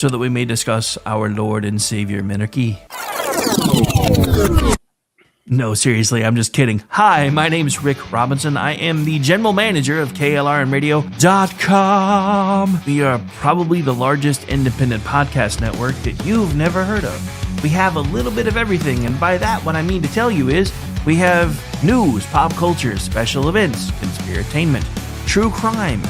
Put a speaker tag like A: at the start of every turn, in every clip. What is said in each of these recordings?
A: so that we may discuss our Lord and Savior Minarchy. No, seriously, I'm just kidding. Hi, my name is Rick Robinson. I am the general manager of KLRNradio.com. We are probably the largest independent podcast network that you've never heard of. We have a little bit of everything, and by that, what I mean to tell you is we have news, pop culture, special events, conspiratainment, true crime,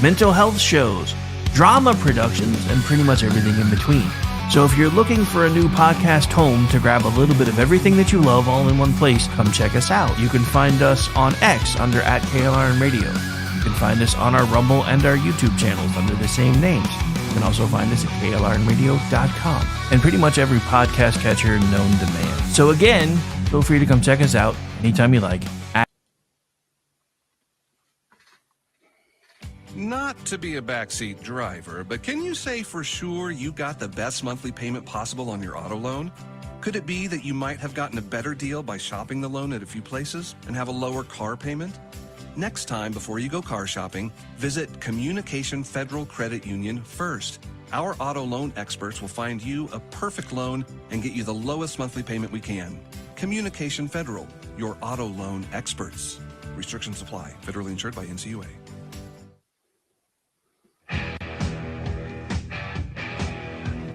A: mental health shows, drama productions, and pretty much everything in between. So if you're looking for a new podcast home to grab a little bit of everything that you love all in one place, come check us out. You can find us on X under @KLRNradio. You can find us on our Rumble and our YouTube channels under the same names. You can also find us at KLRNradio.com and pretty much every podcast catcher known to man. So again, feel free to come check us out anytime you like.
B: Not to be a backseat driver, but can you say for sure you got the best monthly payment possible on your auto loan? Could it be that you might have gotten a better deal by shopping the loan at a few places and have a lower car payment? Next time, before you go car shopping, visit Communication Federal Credit Union first. Our auto loan experts will find you a perfect loan and get you the lowest monthly payment we can. Communication Federal, your auto loan experts. Restrictions apply. Federally insured by NCUA.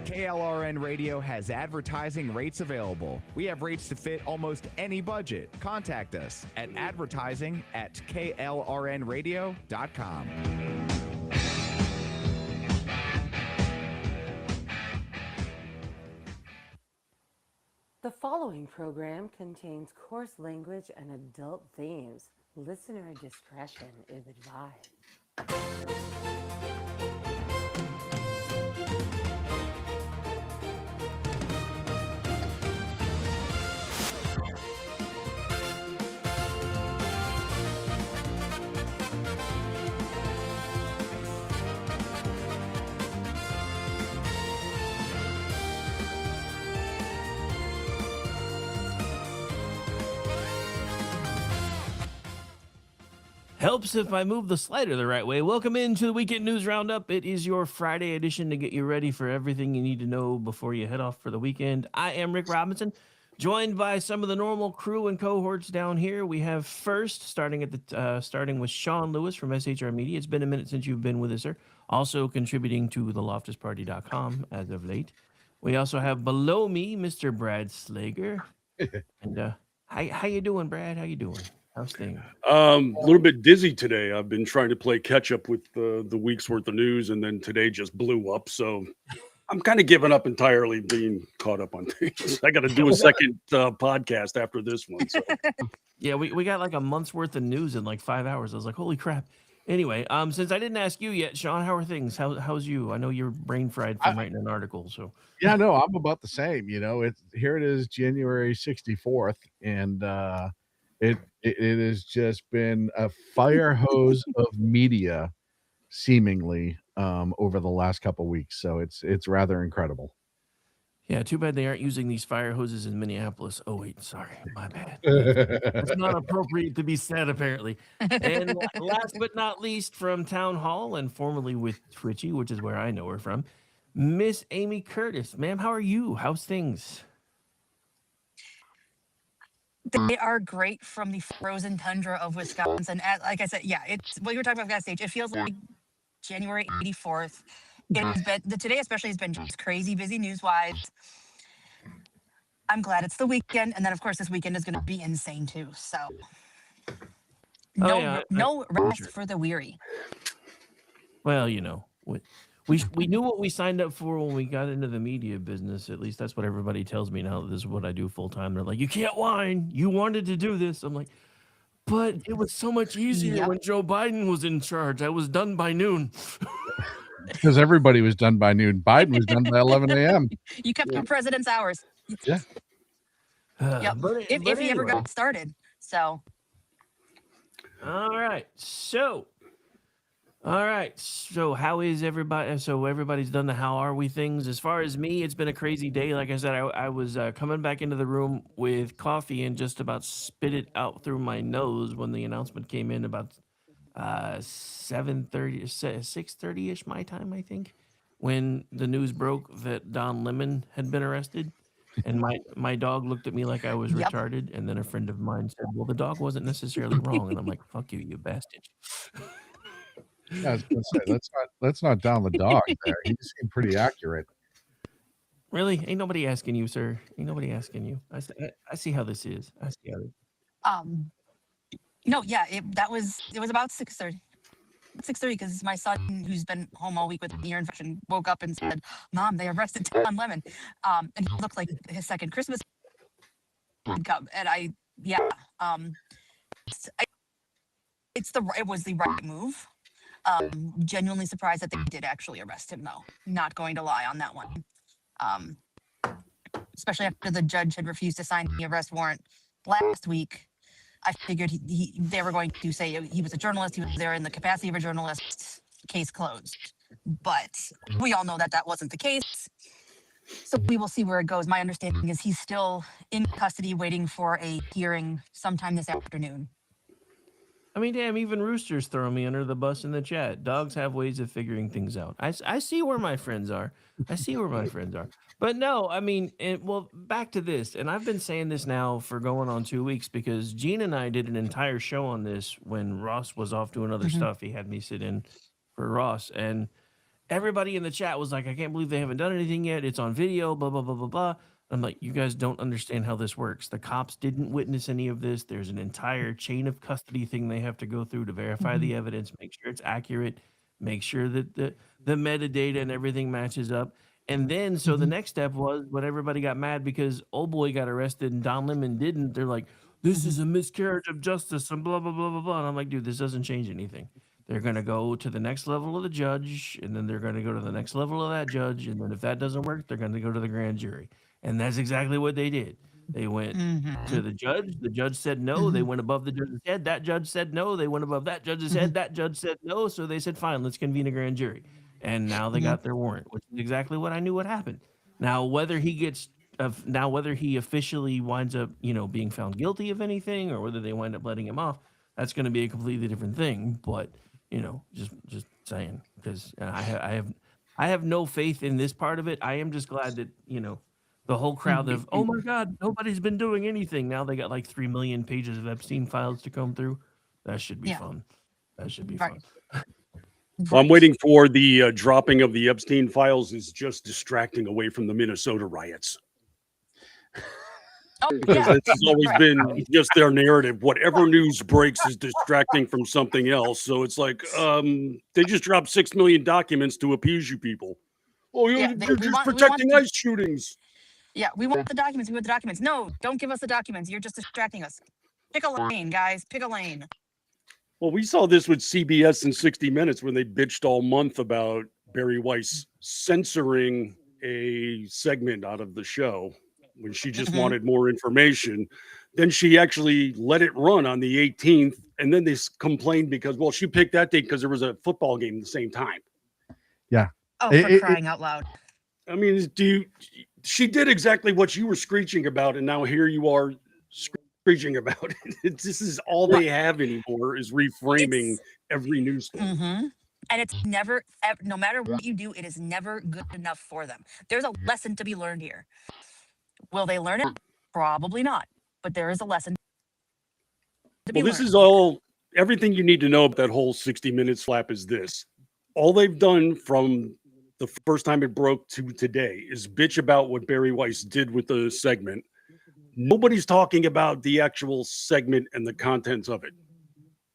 C: KLRN Radio has advertising rates available. We have rates to fit almost any budget. Contact us at advertising@klrnradio.com.
D: The following program contains coarse language and adult themes. Listener discretion is advised.
A: Helps if I move the slider the right way. Welcome into the Weekend News Roundup. It is your Friday edition to get you ready for everything you need to know before you head off for the weekend. I am Rick Robinson, joined by some of the normal crew and cohorts down here. We have first, starting with Shaun Lewis from SHR Media. It's been a minute since you've been with us, sir. Also contributing to theloftusparty.com as of late. We also have below me, Mr. Brad Slager. And how you doing, Brad? How you doing? How's things?
E: A little bit dizzy today. I've been trying to play catch up with the week's worth of news, and then today just blew up. So I'm kind of giving up entirely being caught up on things. I got to do a second podcast after this one. So.
A: Yeah, we got like a month's worth of news in like 5 hours. I was like, holy crap. Anyway, since I didn't ask you yet, Shaun, how are things? How's you? I know you're brain fried from writing an article. So
F: yeah, no, I'm about the same. You know, here it is, January 64th, and it has just been a fire hose of media, seemingly, over the last couple of weeks. So it's rather incredible.
A: Yeah, too bad they aren't using these fire hoses in Minneapolis. Oh wait, sorry, my bad. It's not appropriate to be said, apparently. And last but not least, from Town Hall and formerly with Twitchy, which is where I know her from, Miss Amy Curtis. Ma'am, how are you? How's things?
G: They are great from the frozen tundra of Wisconsin. Like I said, yeah, it's what you were talking about backstage. It feels like January 84th. It has been today, especially, has been just crazy busy news wise. I'm glad it's the weekend, and then of course this weekend is going to be insane too. So no rest for the weary.
A: Well, you know, we knew what we signed up for when we got into the media business. At least that's what everybody tells me now that this is what I do full time. They're like, you can't whine. You wanted to do this. I'm like, but it was so much easier when Joe Biden was in charge. I was done by noon.
F: Because everybody was done by noon. Biden was done by 11 a.m.
G: You kept the president's hours.
F: Yeah.
G: If he ever got started. So.
A: All right. So how is everybody? So everybody's done the how are we things. As far as me, it's been a crazy day. Like I said, I was coming back into the room with coffee and just about spit it out through my nose when the announcement came in about 7:30, 6:30-ish my time, I think. when the news broke that Don Lemon had been arrested. And my dog looked at me like I was
G: Yep.
A: retarded, and then a friend of mine said, "Well, the dog wasn't necessarily wrong." And I'm like, "Fuck you, you bastard."
F: Yeah, I was gonna say let's not down the dog there. He seemed pretty accurate.
A: Really? Ain't nobody asking you, sir. Ain't nobody asking you. I see how this is. I see how this.
G: Um, no, yeah, it was about 6:30. 6:30 because my son, who's been home all week with an ear infection, woke up and said, "Mom, they arrested Don Lemon," and he looked like his second Christmas had come. And it was the right move. Genuinely surprised that they did actually arrest him, though. Not going to lie on that one. Um, especially after the judge had refused to sign the arrest warrant last week. I figured they were going to say he was a journalist. He was there in the capacity of a journalist. Case closed. But we all know that that wasn't the case. So we will see where it goes. My understanding is he's still in custody, waiting for a hearing sometime this afternoon.
A: I mean, damn, even roosters throw me under the bus in the chat. Dogs have ways of figuring things out. I see where my friends are. I see where my friends are. But no, I mean, well, back to this. And I've been saying this now for going on 2 weeks because Gene and I did an entire show on this when Ross was off doing other stuff. He had me sit in for Ross. And everybody in the chat was like, I can't believe they haven't done anything yet. It's on video, blah, blah, blah, blah, blah. I'm like, you guys don't understand how this works. The cops didn't witness any of this. There's an entire chain of custody thing they have to go through to verify the evidence, make sure it's accurate, make sure that the metadata and everything matches up. And then, so the next step was when everybody got mad because old boy got arrested and Don Lemon didn't. They're like, this is a miscarriage of justice and blah, blah, blah, blah, blah. And I'm like, dude, this doesn't change anything. They're going to go to the next level of the judge, and then they're going to go to the next level of that judge. And then if that doesn't work, they're going to go to the grand jury. And that's exactly what they did. They went to the judge. The judge said no. They went above the judge's head. That judge said no. They went above that judge's head. That judge said no. So they said, fine, let's convene a grand jury. And now they got their warrant, which is exactly what I knew would happen. Now, whether he officially winds up, being found guilty of anything, or whether they wind up letting him off, that's going to be a completely different thing. But just saying, because I have no faith in this part of it. I am just glad that the whole crowd of, oh my God, nobody's been doing anything. Now they got like 3 million pages of Epstein files to comb through. That should be fun. That should be fun.
E: Well, I'm waiting for the dropping of the Epstein files is just distracting away from the Minnesota riots. Because this has always been just their narrative. Whatever news breaks is distracting from something else. So it's like they just dropped 6 million documents to appease you people. Oh, you're just protecting ICE shootings.
G: Yeah, we want the documents. We want the documents. No, don't give us the documents. You're just distracting us. Pick a lane, guys. Pick a lane.
E: Well, we saw this with CBS and 60 Minutes when they bitched all month about Barry Weiss censoring a segment out of the show when she just wanted more information. Then she actually let it run on the 18th. And then they complained because, well, she picked that date because there was a football game at the same time.
F: Yeah.
G: Oh, for crying out loud.
E: I mean, she did exactly what you were screeching about, and now here you are screeching about it. This is all they have anymore is reframing every news story.
G: And it's never, no matter what you do, it is never good enough for them. There's a lesson to be learned here. Will they learn it? Probably not. But there is a lesson to be learned.
E: This is all, everything you need to know about that whole 60 Minutes slap is this. All they've done from the first time it broke to today is bitch about what Barry Weiss did with the segment. Nobody's talking about the actual segment and the contents of it.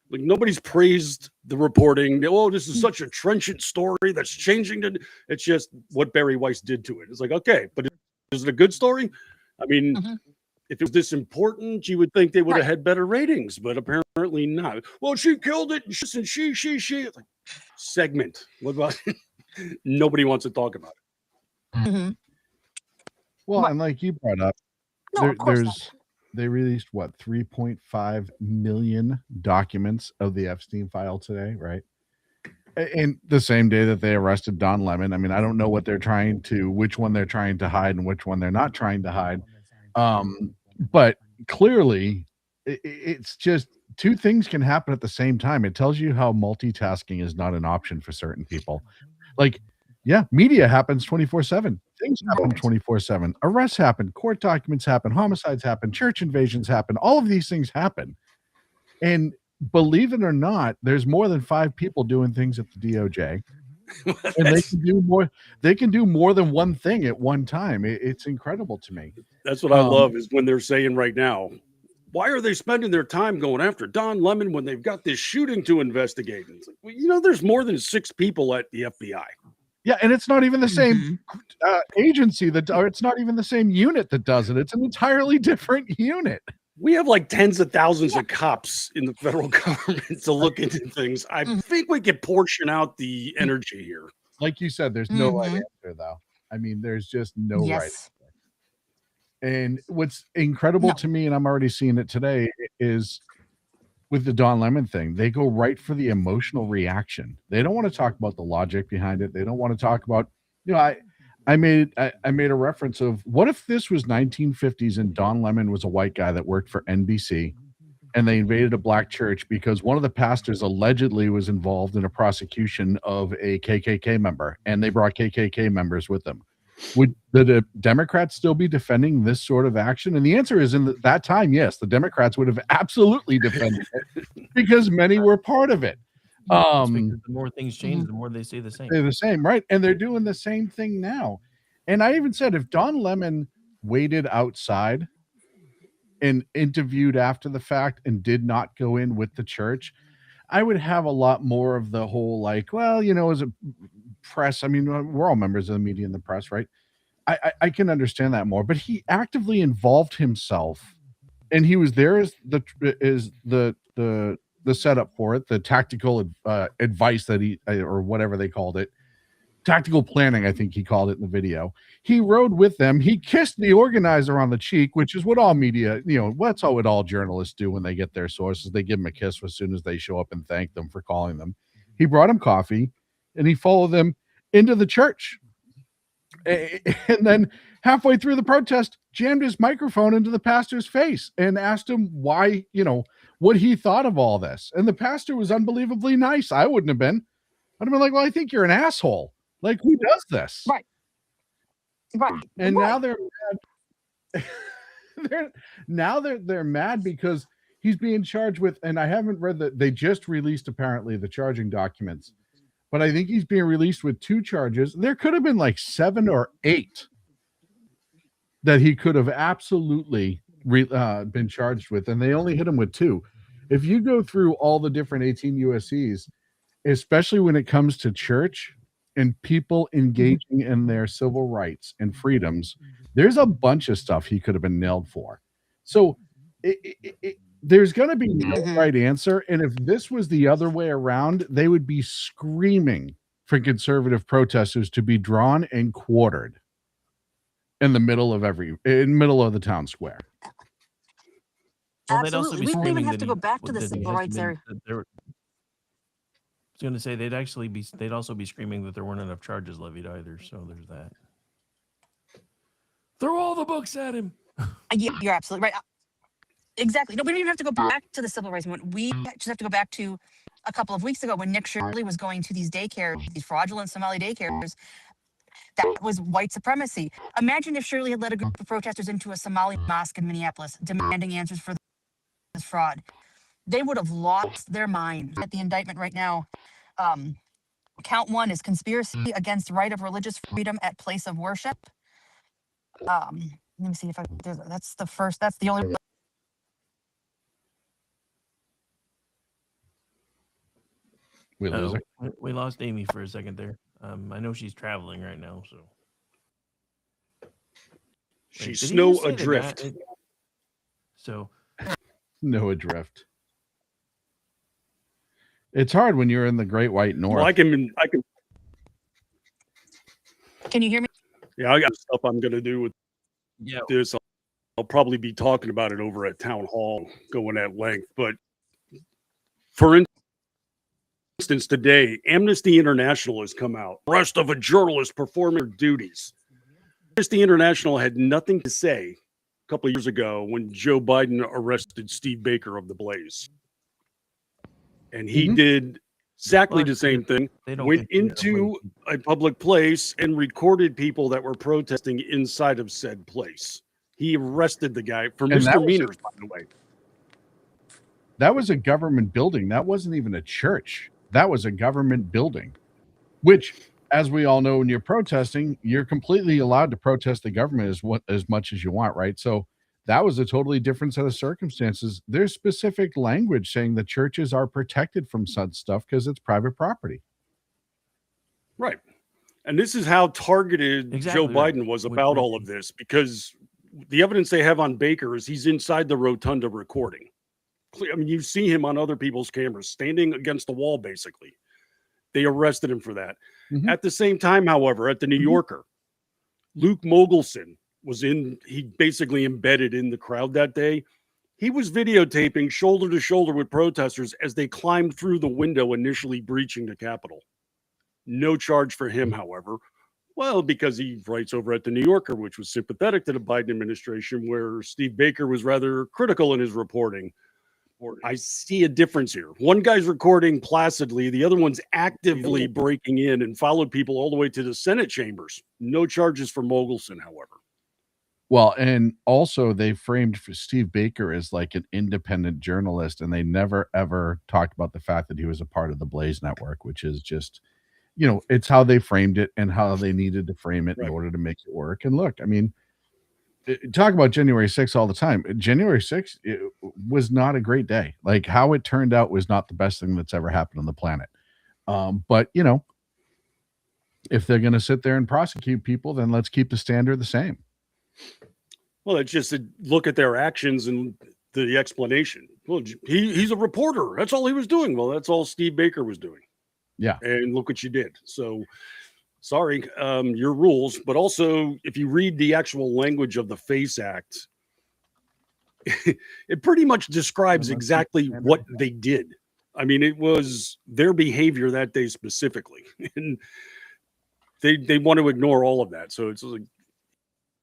E: Like, nobody's praised the reporting. Oh, this is such a trenchant story that's changing. It's just what Barry Weiss did to it. It's like, okay, but is it a good story? I mean, if it was this important, you would think they would have had better ratings, but apparently not. Well, she killed it, and she. Like, segment. What about it? Nobody wants to talk about it.
F: Well, and like you brought up, they released 3.5 million documents of the Epstein file today, right? And the same day that they arrested Don Lemon. I mean, I don't know which one they're trying to hide and which one they're not trying to hide. But clearly, it's just two things can happen at the same time. It tells you how multitasking is not an option for certain people. Like, Yeah, media happens 24/7. Things happen 24/7. Arrests happen, court documents happen, homicides happen, church invasions happen. All of these things happen. And believe it or not, there's more than 5 people doing things at the DOJ. And they can do more than one thing at one time. It's incredible to me.
E: That's what I love is when they're saying right now, why are they spending their time going after Don Lemon when they've got this shooting to investigate? It's like, well, there's more than 6 people at the FBI.
F: Yeah, and it's not even the same agency or it's not even the same unit that does it. It's an entirely different unit.
E: We have like tens of thousands of cops in the federal government to look into things. I think we could portion out the energy here.
F: Like you said, there's no right answer, though. I mean, there's just no right answer. And what's incredible to me, and I'm already seeing it today, is with the Don Lemon thing, they go right for the emotional reaction. They don't want to talk about the logic behind it. They don't want to talk about, I made a reference of what if this was 1950s and Don Lemon was a white guy that worked for NBC and they invaded a black church because one of the pastors allegedly was involved in a prosecution of a KKK member and they brought KKK members with them. Would the Democrats still be defending this sort of action? And the answer is in that time, yes, the Democrats would have absolutely defended it because many were part of it.
A: The more things change, the more they stay the same.
F: They're the same, right? And they're doing the same thing now. And I even said if Don Lemon waited outside and interviewed after the fact and did not go in with the church, I would have a lot more of the whole as a press. I mean, we're all members of the media and the press, right? I can understand that more. But he actively involved himself, and he was there as the setup for it, the tactical advice that he or whatever they called it, tactical planning, I think he called it in the video. He rode with them. He kissed the organizer on the cheek, which is what all media, that's what all journalists do when they get their sources. They give them a kiss as soon as they show up and thank them for calling them. He brought him coffee, and he followed them into the church. And then halfway through the protest, jammed his microphone into the pastor's face and asked him why, what he thought of all this. And the pastor was unbelievably nice. I wouldn't have been. I'd have been like, well, I think you're an asshole. Like, who does this?
G: Right.
F: And now they're mad. they're mad because he's being charged with, and I haven't read that they just released apparently the charging documents, but I think he's being released with 2 charges. There could have been like 7 or 8 that he could have absolutely been charged with, and they only hit him with 2. If you go through all the different 18 USCs, especially when it comes to church and people engaging in their civil rights and freedoms, there's a bunch of stuff he could have been nailed for. So there's going to be no right answer. And if this was the other way around, they would be screaming for conservative protesters to be drawn and quartered in the middle of the town square.
A: Well, they'd also
G: Absolutely.
A: be
G: We don't even
A: screaming
G: have to
A: that
G: go
A: he-
G: back to
A: that
G: the
A: he
G: civil
A: has
G: rights
A: been-
G: area.
A: that there were- I was going to say they'd also be screaming that there weren't enough charges levied either. So there's that. Throw all the books at him.
G: Yeah, you're absolutely right. Exactly. No, we don't even have to go back to the civil rights movement. We just have to go back to a couple of weeks ago when Nick Shirley was going to these daycares, these fraudulent Somali daycares. That was white supremacy. Imagine if Shirley had led a group of protesters into a Somali mosque in Minneapolis, demanding answers for this fraud. They would have lost their mind. At the indictment right now, count 1 is conspiracy against right of religious freedom at place of worship. Let me see if that's the first. That's the only.
F: We lose her.
A: We lost Amy for a second there. I know she's traveling right now, so
E: She's
A: did he
E: snow
A: just say the guy-
E: adrift.
A: So
F: No adrift. It's hard when you're in the Great White North.
E: Well, I can.
G: Can you hear me?
E: Yeah, I got stuff I'm going to do with
A: yeah,
E: this. I'll probably be talking about it over at town hall, going at length. But for instance, today, Amnesty International has come out. Arrest of a journalist performing her duties. Amnesty International had nothing to say a couple of years ago when Joe Biden arrested Steve Baker of The Blaze. And he did exactly
A: Well,
E: the same thing.
A: they don't
E: Went
A: consider them
E: into a public place and recorded people that were protesting inside of said place. He arrested the guy for
F: And that was
E: misdemeanors, by the way.
F: That was a government building. That wasn't even a church. That was a government building, which, as we all know, when you're protesting, you're completely allowed to protest the government as much as you want, right? So that was a totally different set of circumstances. There's specific language saying that churches are protected from such stuff because it's private property.
E: Right. And this is how targeted
A: Exactly
E: Joe
A: right.
E: Biden was
A: With-
E: about
A: with-
E: all of this, because the evidence they have on Baker is he's inside the rotunda recording. I mean, you see him on other people's cameras standing against the wall, basically. They arrested him for that.
F: Mhm.
E: At the same time, however, at the New
F: Mhm.
E: Yorker, Luke Mogelson he basically embedded in the crowd that day. He was videotaping shoulder to shoulder with protesters as they climbed through the window, initially breaching the Capitol. No charge for him, however. Well, because he writes over at the New Yorker, which was sympathetic to the Biden administration, where Steve Baker was rather critical in his reporting. I see a difference here. One guy's recording placidly, the other one's actively breaking in and followed people all the way to the Senate chambers. No charges for Mogelson, however.
F: Well, and also they framed Steve Baker as like an independent journalist, and they never ever talked about the fact that he was a part of the Blaze Network, which is just, it's how they framed it and how they needed to frame it in order to make it work. And look, I mean, talk about January 6th all the time. January 6th was not a great day. Like, how it turned out was not the best thing that's ever happened on the planet. But if they're going to sit there and prosecute people, then let's keep the standard the same.
E: Well, it's just a look at their actions and the explanation. Well, he's a reporter. That's all he was doing. Well, that's all Steve Baker was doing.
F: Yeah.
E: And look what you did. So sorry, your rules. But also, if you read the actual language of the FACE Act, it pretty much describes exactly what they did. I mean, it was their behavior that day specifically. And they want to ignore all of that. So it's like,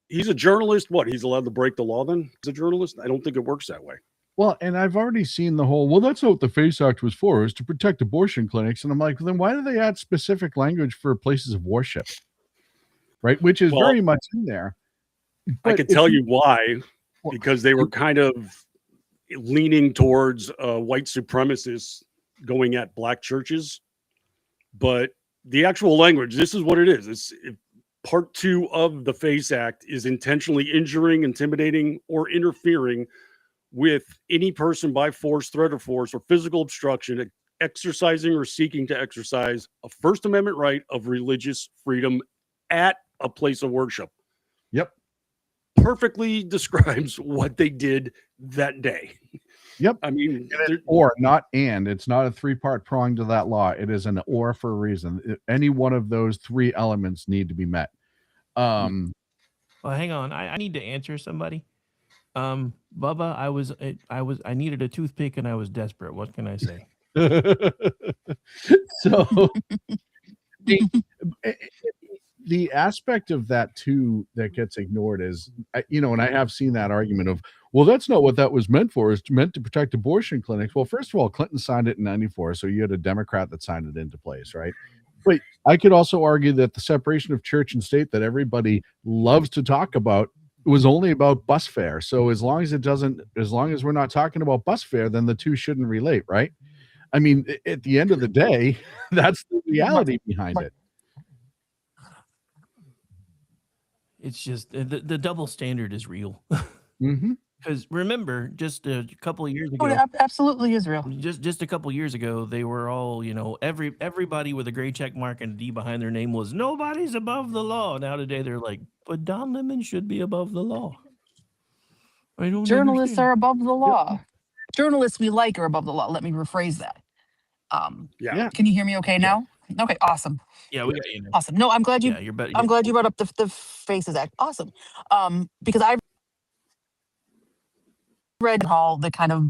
E: he's a journalist. What? He's allowed to break the law then? He's a journalist? I don't think it works that way.
F: Well, and I've already seen the whole, that's not what the FACE Act was for, is to protect abortion clinics. And I'm like, then why do they add specific language for places of worship? Right? Which is very much in there.
E: I can tell you why, because they were kind of leaning towards white supremacists going at black churches. But the actual language, this is what it is. Part 2 of the FACE Act is intentionally injuring, intimidating, or interfering with any person by force, threat of force, or physical obstruction, exercising or seeking to exercise a First Amendment right of religious freedom at a place of worship.
F: Yep.
E: Perfectly describes what they did that day.
F: Yep.
E: I mean,
F: it's not a 3-part prong to that law. It is an or for a reason. Any one of those 3 elements need to be met.
A: Well, hang on. I need to answer somebody. Bubba, I needed a toothpick and I was desperate. What can I say?
F: So the aspect of that too that gets ignored is, and I have seen that argument of, well, that's not what that was meant for. It's meant to protect abortion clinics. Well, first of all, Clinton signed it in 94. So you had a Democrat that signed it into place, right? But I could also argue that the separation of church and state that everybody loves to talk about was only about bus fare. So as long as we're not talking about bus fare, then the two shouldn't relate, right? I mean, at the end of the day, that's the reality behind it.
A: It's just the double standard is real.
F: Mm-hmm.
A: Because remember, just a couple of years ago,
G: Oh, it absolutely is real.
A: just a couple of years ago, they were all, everybody with a gray check mark and a D behind their name was nobody's above the law. Now today they're like, but Don Lemon should be above the law. I don't
G: Journalists
A: understand.
G: are above the law. Journalists we like are above the law. Let me rephrase that.
E: Yeah.
G: Can you hear me okay now? Okay, awesome.
A: Yeah, we got you.
G: Awesome. No, I'm glad you.
A: Yeah, you're better.
G: I'm glad you brought up the Faces Act. Awesome. Because I read all the kind of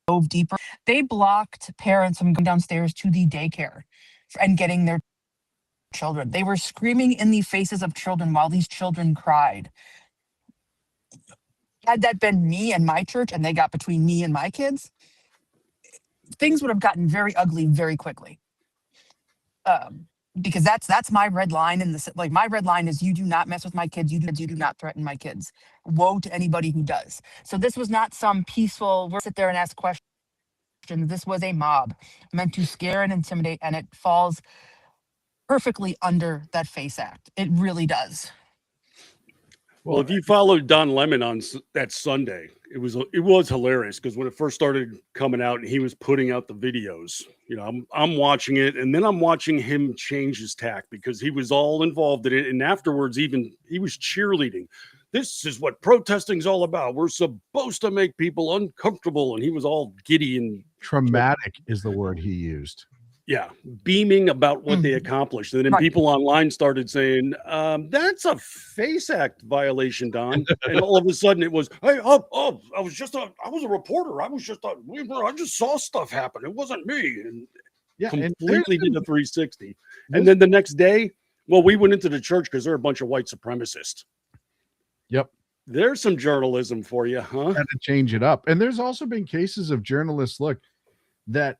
G: dove deeper. They blocked parents from going downstairs to the daycare and getting their children. They were screaming in the faces of children while these children cried. Had that been me and my church and they got between me and my kids, things would have gotten very ugly very quickly. Because that's my red line in this. Like, my red line is, you do not mess with my kids. You do not threaten my kids. Woe to anybody who does. So this was not some peaceful, we'll sit there and ask questions. This was a mob meant to scare and intimidate, and it falls perfectly under that FACE Act. It really does.
E: Well, if you followed Don Lemon on that Sunday, it was hilarious, because when it first started coming out and he was putting out the videos, I'm watching it, and then I'm watching him change his tack, because he was all involved in it, and afterwards even he was cheerleading. This is what protesting's all about. We're supposed to make people uncomfortable, and he was all giddy and
F: traumatic is the word he used.
E: Yeah, beaming about what they accomplished. And then people online started saying, that's a FACE Act violation, Don. And all of a sudden it was, hey, I was a reporter. I just saw stuff happen. It wasn't me. And completely did a 360. And then the next day, we went into the church because they're a bunch of white supremacists.
F: Yep.
E: There's some journalism for you, huh?
F: Had to change it up. And there's also been cases of journalists, that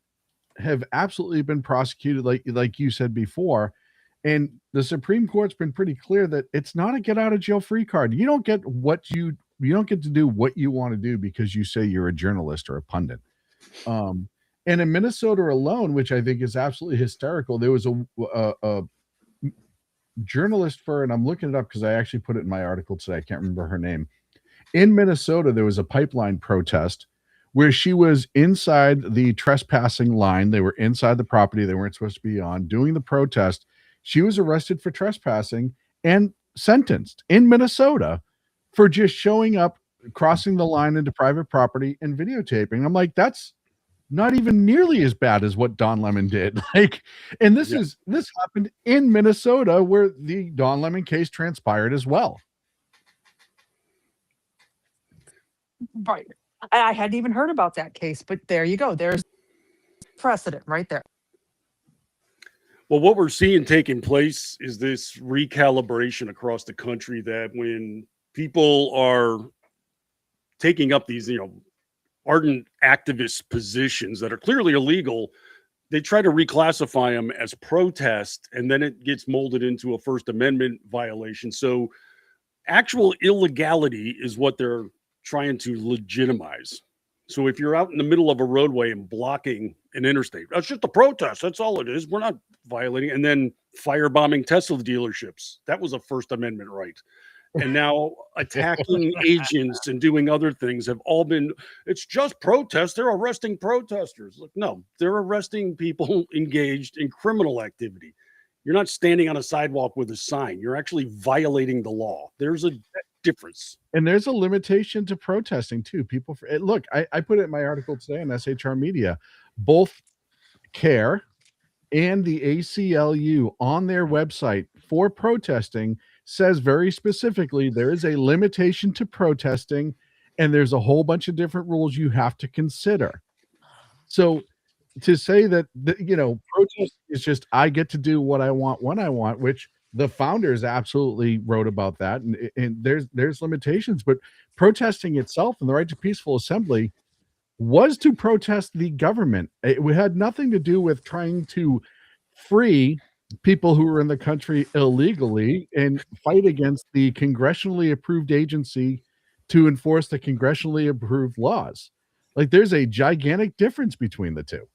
F: have absolutely been prosecuted, like you said before, and the Supreme Court's been pretty clear that it's not a get out of jail free card. You don't get you don't get to do what you want to do because you say you're a journalist or a pundit. And in Minnesota alone, which I think is absolutely hysterical, there was a journalist and I'm looking it up because I actually put it in my article today. I can't remember her name. In Minnesota, there was a pipeline protest where she was inside the trespassing line. They were inside the property they weren't supposed to be on, doing the protest. She was arrested for trespassing and sentenced in Minnesota for just showing up, crossing the line into private property and videotaping. I'm like, that's not even nearly as bad as what Don Lemon did. And this happened in Minnesota, where the Don Lemon case transpired as well.
G: Right. I hadn't even heard about that case, but there you go. There's precedent right there.
E: Well, what we're seeing taking place is this recalibration across the country, that when people are taking up these, ardent activist positions that are clearly illegal, they try to reclassify them as protest, and then it gets molded into a First Amendment violation. So actual illegality is what they're trying to legitimize. So if you're out in the middle of a roadway and blocking an interstate, that's just a protest. That's all it is. We're not violating. And then firebombing Tesla dealerships, that was a First Amendment right. And now attacking agents and doing other things have all been, it's just protests. They're arresting protesters. Like, no, they're arresting people engaged in criminal activity. You're not standing on a sidewalk with a sign. You're actually violating the law. There's a difference.
F: And there's a limitation to protesting too. People, look, I put it in my article today on SHR Media. Both CARE and the ACLU on their website for protesting says very specifically there is a limitation to protesting, and there's a whole bunch of different rules you have to consider. So to say that protest is just I get to do what I want when I want, which the founders absolutely wrote about that, and there's limitations, but protesting itself and the right to peaceful assembly was to protest the government. It had nothing to do with trying to free people who were in the country illegally and fight against the congressionally approved agency to enforce the congressionally approved laws. Like, there's a gigantic difference between the two.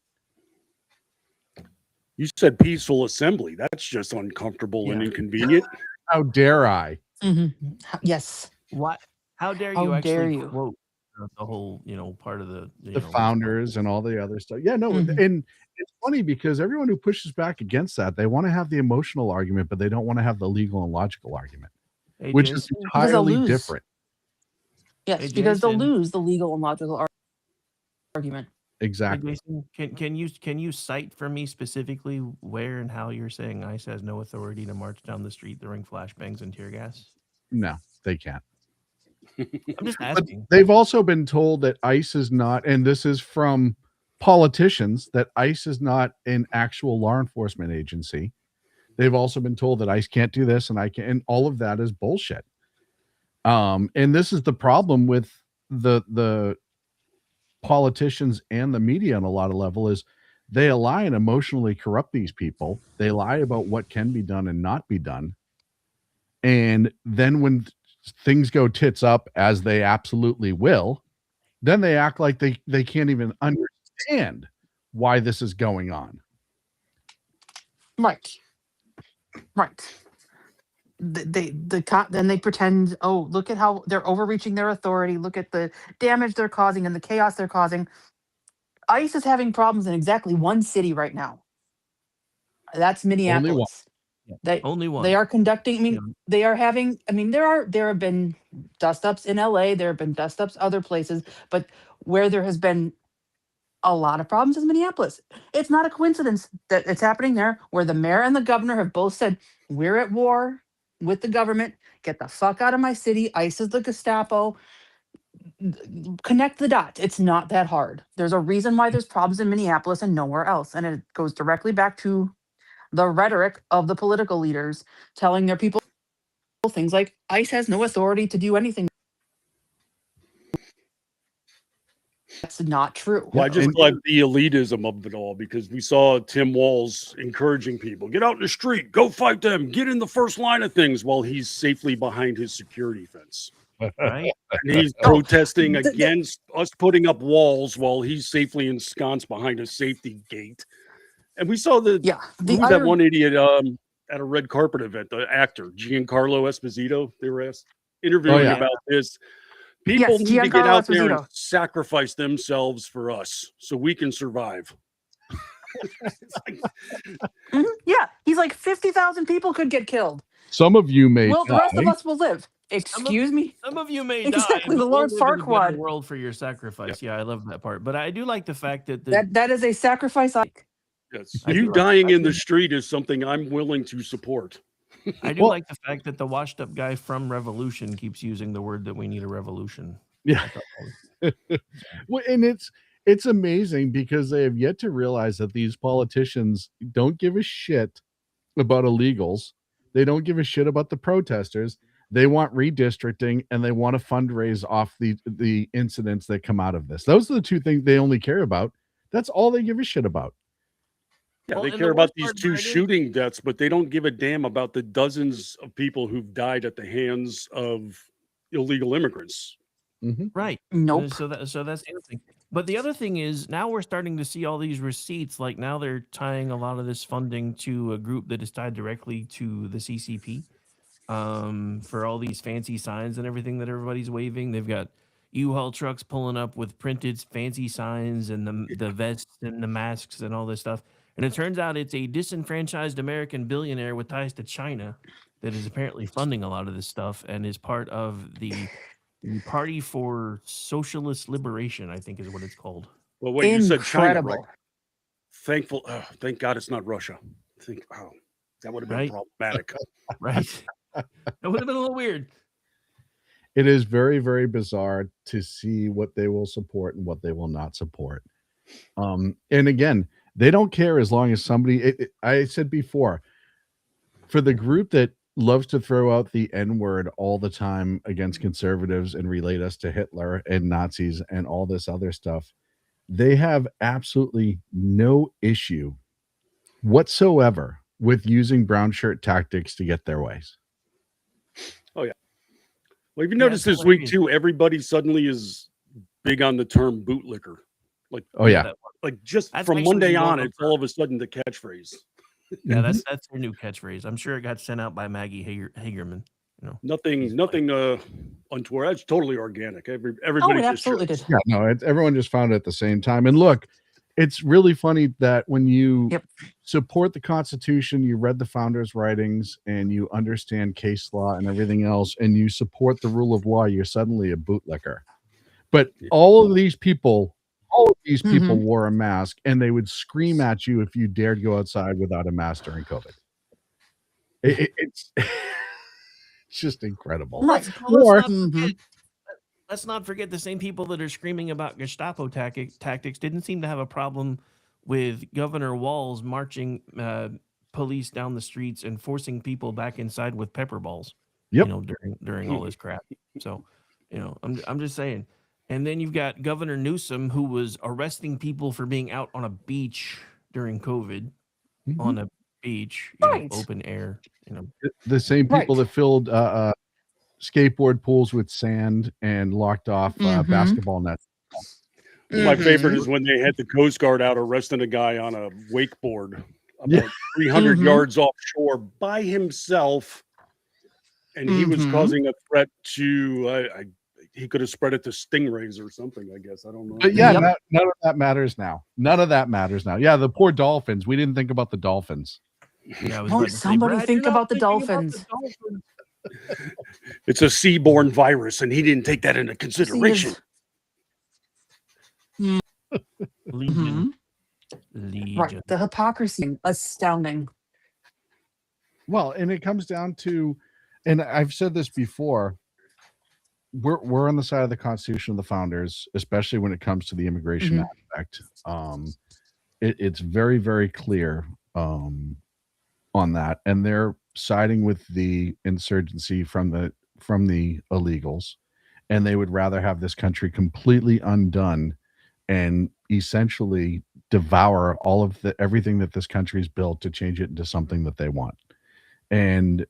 E: You said peaceful assembly. That's just uncomfortable and inconvenient.
F: How dare I?
G: Mm-hmm. Yes.
A: What? How dare
G: How
A: you actually
G: dare you?
A: quote the whole, part of
F: the founders and all the other stuff. Yeah, no,
G: Mhm.
F: and it's funny because everyone who pushes back against that, they want to have the emotional argument, but they don't want to have the legal and logical argument,
A: Hey,
F: which
A: Jason?
F: is
G: Because they'll
F: entirely
G: lose.
F: different.
G: Yes,
A: Hey,
G: because they'll
A: Jason.
G: lose the legal and logical argument.
A: Hey,
F: Exactly.
A: Jason, can you cite for me specifically where and how you're saying ICE has no authority to march down the street throwing flashbangs and tear gas?
F: No, they can't.
A: I'm just
F: But
A: asking.
F: they've also been told that ICE is not, and this is from politicians, that ICE is not an actual law enforcement agency. They've also been told that ICE can't do this and all of that is bullshit. And this is the problem with the politicians and the media on a lot of level is they lie and emotionally corrupt these people. They lie about what can be done and not be done. And then when things go tits up, as they absolutely will, then they act like they can't even understand why this is going on.
G: Right. Then they pretend, oh, look at how they're overreaching their authority. Look at the damage they're causing and the chaos they're causing. ICE is having problems in exactly one city right now. That's Minneapolis.
A: Only one.
G: They are conducting. They are having. There have been dust ups in LA. There have been dust ups other places, but where there has been a lot of problems is Minneapolis. It's not a coincidence that it's happening there, where the mayor and the governor have both said, we're at war with the government. Get the fuck out of my city. ICE is the Gestapo. Connect the dots. It's not that hard. There's a reason why there's problems in Minneapolis and nowhere else. And it goes directly back to the rhetoric of the political leaders telling their people things like ICE has no authority to do anything. That's not true.
E: Well, I just like the elitism of it all, because we saw Tim Walz encouraging people, get out in the street, go fight them, get in the first line of things, while he's safely behind his security fence.
A: Right?
E: And he's protesting against us putting up walls while he's safely ensconced behind a safety gate. And we saw that one idiot at a red carpet event, the actor Giancarlo Esposito. They were interviewing about this. People need to get out there and sacrifice themselves for us so we can survive.
G: Yeah, he's like 50,000 people could get killed.
F: Some of you may.
G: Well, the rest of us will live. Excuse me.
A: Some of you may
G: exactly
A: die.
G: The Lord Farquaad.
A: World for your sacrifice. Yeah, I love that part. But I do like the fact that
G: that is a sacrifice.
E: Yes, you dying in the street is something I'm willing to support.
A: I do like the fact that the washed up guy from Revolution keeps using the word that we need a revolution.
F: Yeah. Well, and it's amazing because they have yet to realize that these politicians don't give a shit about illegals. They don't give a shit about the protesters. They want redistricting and they want to fundraise off the incidents that come out of this. Those are the two things they only care about. That's all they give a shit about.
E: Yeah, they care about these two shooting deaths, but they don't give a damn about the dozens of people who've died at the hands of illegal immigrants.
F: Mm-hmm.
A: Right.
G: Nope.
A: So that's the other thing. But the other thing is now we're starting to see all these receipts. Like now they're tying a lot of this funding to a group that is tied directly to the CCP for all these fancy signs and everything that everybody's waving. They've got U-Haul trucks pulling up with printed fancy signs and the vests and the masks and all this stuff. And it turns out it's a disenfranchised American billionaire with ties to China that is apparently funding a lot of this stuff and is part of the Party for Socialist Liberation, I think is what it's called.
E: Well, when you said China, right? Thank God it's not Russia. That would have been problematic.
A: Right. That would have been a little weird.
F: It is very, very bizarre to see what they will support and what they will not support. And again, they don't care as long as somebody, I said before, for the group that loves to throw out the N-word all the time against conservatives and relate us to Hitler and Nazis and all this other stuff, they have absolutely no issue whatsoever with using brown shirt tactics to get their ways.
E: Oh, yeah. Well, if you notice this week, too, everybody suddenly is big on the term bootlicker. Like,
F: oh, yeah.
E: Like just from Monday on, it's all of a sudden the catchphrase.
A: Yeah, that's their new catchphrase. I'm sure it got sent out by Maggie Hagerman. You know,
E: nothing untoward. That's totally organic. Everybody
G: absolutely did.
F: Yeah, no, everyone just found it at the same time. And look, it's really funny that when you support the Constitution, you read the founders' writings, and you understand case law and everything else, and you support the rule of law, you're suddenly a bootlicker. But all of these people wore a mask, and they would scream at you if you dared go outside without a mask during COVID. It's just incredible.
A: Let's not forget the same people that are screaming about Gestapo tactics didn't seem to have a problem with Governor Walz marching police down the streets and forcing people back inside with pepper balls.
F: Yep.
A: You know, during all this crap. So, you know, I'm just saying. And then you've got Governor Newsom, who was arresting people for being out on a beach during COVID, on a beach,
G: Right.
A: open air.
F: The same people
G: Right.
F: that filled skateboard pools with sand and locked off basketball nets.
E: My favorite is when they had the Coast Guard out arresting a guy on a wakeboard about 300 yards offshore by himself, and he was causing a threat to he could have spread it to stingrays or something, I guess. I don't know.
F: But yeah, none of that matters now. None of that matters now. Yeah, the poor dolphins. We didn't think about the dolphins.
A: Yeah,
G: Won't somebody think about the dolphins?
E: It's a seaborne virus, and he didn't take that into consideration.
A: Legion.
G: Right. The hypocrisy, astounding.
F: Well, and it comes down to, and I've said this before, we're on the side of the Constitution of the founders, especially when it comes to the immigration aspect. It's very, very clear on that, and they're siding with the insurgency from the illegals, and they would rather have this country completely undone and essentially devour all of everything that this country's built to change it into something that they want. And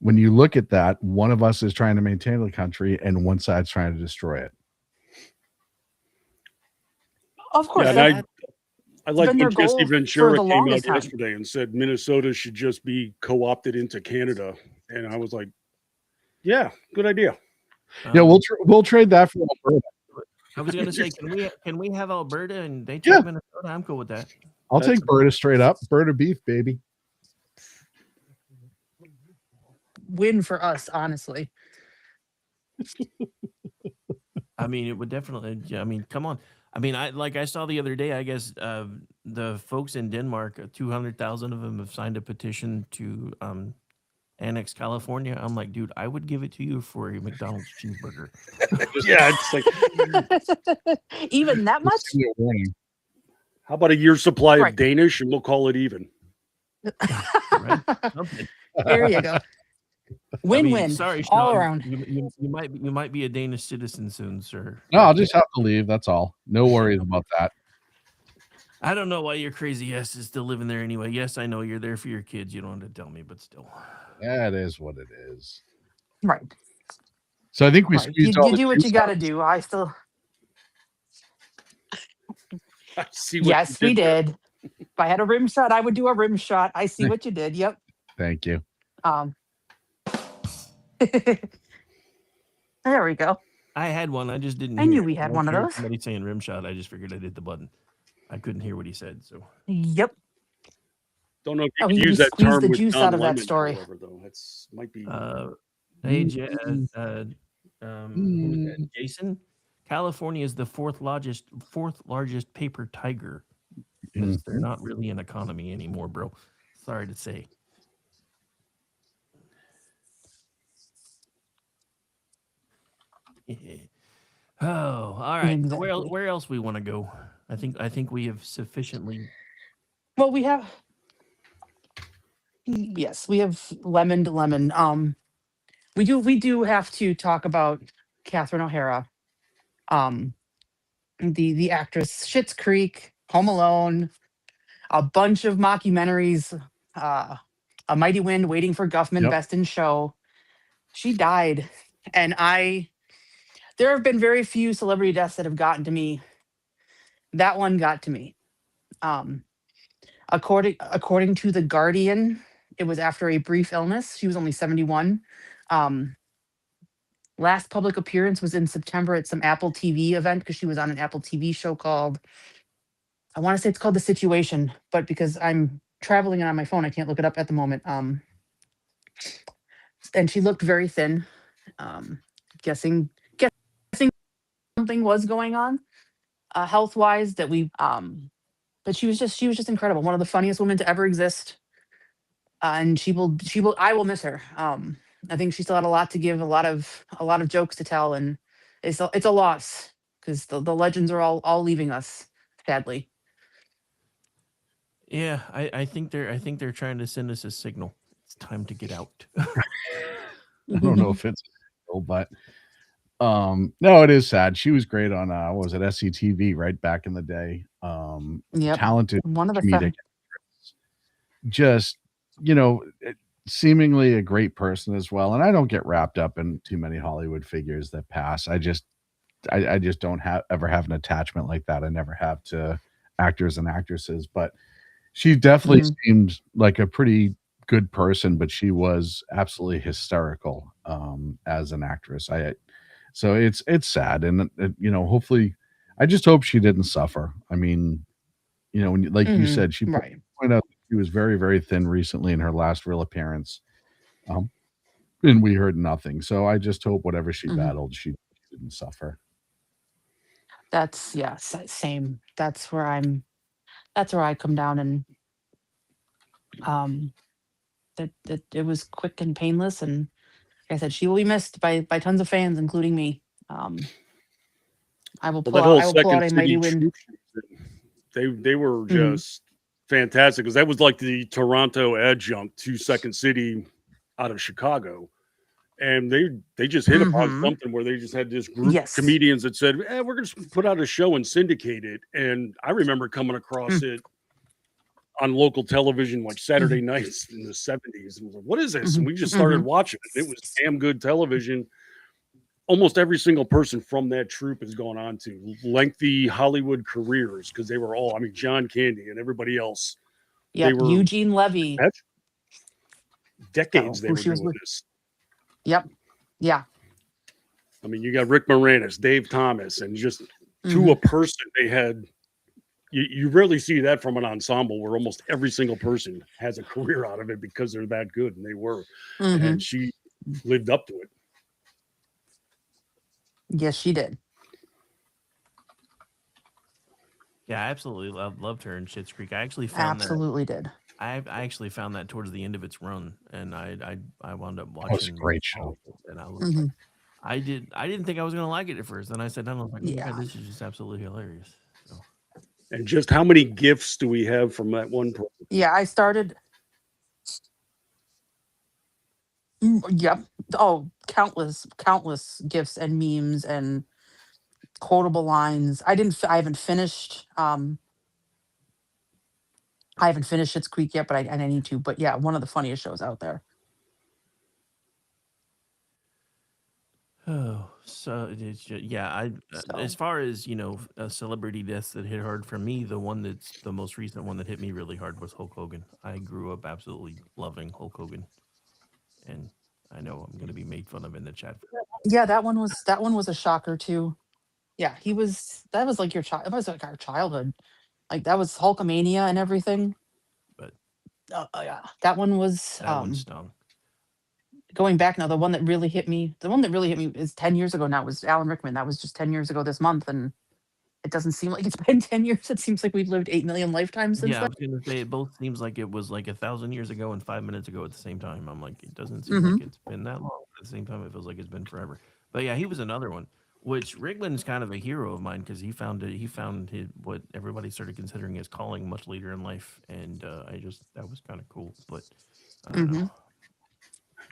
F: when you look at that, one of us is trying to maintain the country and one side's trying to destroy it.
G: Of course.
E: Yeah, I like when Jesse Ventura came out yesterday and said Minnesota should just be co-opted into Canada. And I was like, yeah, good idea.
F: Yeah, we'll trade that for Alberta.
A: I was going to say, can we have Alberta and they take Minnesota? I'm cool with that.
F: I'll take Alberta straight up. Alberta beef, baby.
G: Win for us, honestly.
A: I mean, it would definitely. I mean, come on. I mean, I saw the other day. I guess the folks in Denmark, 200,000 of them have signed a petition to annex California. I'm like, dude, I would give it to you for a McDonald's cheeseburger.
E: Yeah, it's like
G: even that much.
E: How about a year's supply of Danish, and we'll call it even.
G: There you go. Win-win.
A: I mean, sorry, Shaun,
G: all around.
A: You might be a Danish citizen soon, sir.
F: No, I'll just have to leave. That's all. No worries about that.
A: I don't know why your crazy ass is still living there anyway. Yes, I know you're there for your kids. You don't have to tell me, but still.
F: That is what it is.
G: Right.
F: So I think we squeezed all
G: you do what you got to do. I still.
E: I see what
G: yes, we did. If I had a rim shot, I would do a rim shot. I see what you did. Yep.
F: Thank you.
G: There we go.
A: I had one. I just didn't.
G: I knew we had one of those.
A: Somebody saying rim shot. I just figured I'd hit the button. I couldn't hear what he said. So.
G: Yep.
E: Don't know if you can use that term
G: the
E: with
G: juice
E: Don
G: out of
E: Lemon,
G: that story.
E: however, though. That's might be.
A: Hey, Jason, California is the fourth largest paper tiger because they're not really an economy anymore, bro. Sorry to say. Oh, all right.
G: Exactly.
A: Where else we want to go? I think we have sufficiently.
G: Well, we have. Yes, we have lemon to lemon. We do have to talk about Catherine O'Hara, the actress, Schitt's Creek, Home Alone, a bunch of mockumentaries, A Mighty Wind, Waiting for Guffman, Best in Show. She died, and there have been very few celebrity deaths that have gotten to me. That one got to me. According to The Guardian, it was after a brief illness. She was only 71. Last public appearance was in September at some Apple TV event because she was on an Apple TV show called, I want to say it's called The Situation, but because I'm traveling and on my phone, I can't look it up at the moment. And she looked very thin. Guessing something was going on health-wise that we but she was just incredible. One of the funniest women to ever exist. And I will miss her. I think she still had a lot to give, a lot of jokes to tell, and it's a loss because the legends are all leaving us, sadly.
A: Yeah, I think they're trying to send us a signal. It's time to get out.
F: I don't know if it's but No, it is sad. She was great on what was it, SCTV, right back in the day.
G: Yep.
F: Talented
G: One of the
F: comedic, just seemingly a great person as well. And I don't get wrapped up in too many Hollywood figures that pass. I just don't ever have an attachment like that. I never have to actors and actresses, but she definitely seemed like a pretty good person, but she was absolutely hysterical as an actress. So it's sad, and hopefully, I just hope she didn't suffer. I mean, like you said, she
G: right.
F: pointed out that she was very, very thin recently in her last real appearance, um, and we heard nothing. So I just hope whatever she battled, she didn't suffer.
G: That's same. That's where I come down, and that it was quick and painless, and like I said, she will be missed by tons of fans, including me. Um,
E: Well, that whole
G: I will pull out
E: Second
G: a mighty
E: City
G: win.
E: troop, they were
G: Mhm.
E: just fantastic because that was like the Toronto adjunct to Second City out of Chicago. And they just hit upon something where they just had this group of
G: Yes.
E: comedians that said, we're going to put out a show and syndicate it. And I remember coming across it on local television like Saturday nights in the 70s. And was like, what is this? And we just started watching it. It was damn good television. Almost every single person from that troupe has gone on to lengthy Hollywood careers because they were all, I mean, John Candy and everybody else.
G: Yep.
E: They were
G: Eugene Levy.
E: decades they
G: who
E: were
G: she was
E: doing
G: with.
E: this.
G: Yep. Yeah.
E: I mean, you got Rick Moranis, Dave Thomas, and just to a person, they had. You rarely see that from an ensemble where almost every single person has a career out of it because they're that good, and they were. And she lived up to it.
G: Yes, she did.
A: Yeah, I absolutely loved her in Schitt's Creek. I actually found
G: Absolutely did.
A: I actually found that towards the end of its run, and I wound up
F: That was a
A: watching
F: great
A: all
F: show.
A: of it, and I was like, I didn't think I was gonna like it at first. Then I sat down, and I was like, oh my God, this is just absolutely hilarious. So.
E: And just how many gifts do we have from that one person?
G: Yeah, I started. Yep. Oh, countless gifts and memes and quotable lines. I haven't finished. I haven't finished Schitt's Creek yet, but I need to. But yeah, one of the funniest shows out there.
A: Oh, so it's just, yeah. As far as celebrity deaths that hit hard for me, the one that's the most recent one that hit me really hard was Hulk Hogan. I grew up absolutely loving Hulk Hogan, and I know I'm going to be made fun of in the chat.
G: Yeah, that one was a shocker too. Yeah, that was like it was like our childhood. Like that was Hulkamania and everything.
A: But
G: Yeah, that one was
A: that one stung.
G: Going back now, the one that really hit me is 10 years ago now, was Alan Rickman. That was just 10 years ago this month, and it doesn't seem like it's been 10 years. It seems like we've lived 8 million lifetimes since
A: Yeah, I
G: then.
A: was going to say it both seems like it was like 1,000 years ago and 5 minutes ago at the same time. I'm like, it doesn't seem like it's been that long. At the same time, it feels like it's been forever. But yeah, he was another one, which Rickman's kind of a hero of mine because he found what everybody started considering his calling much later in life, and that was kind of cool. But I don't know.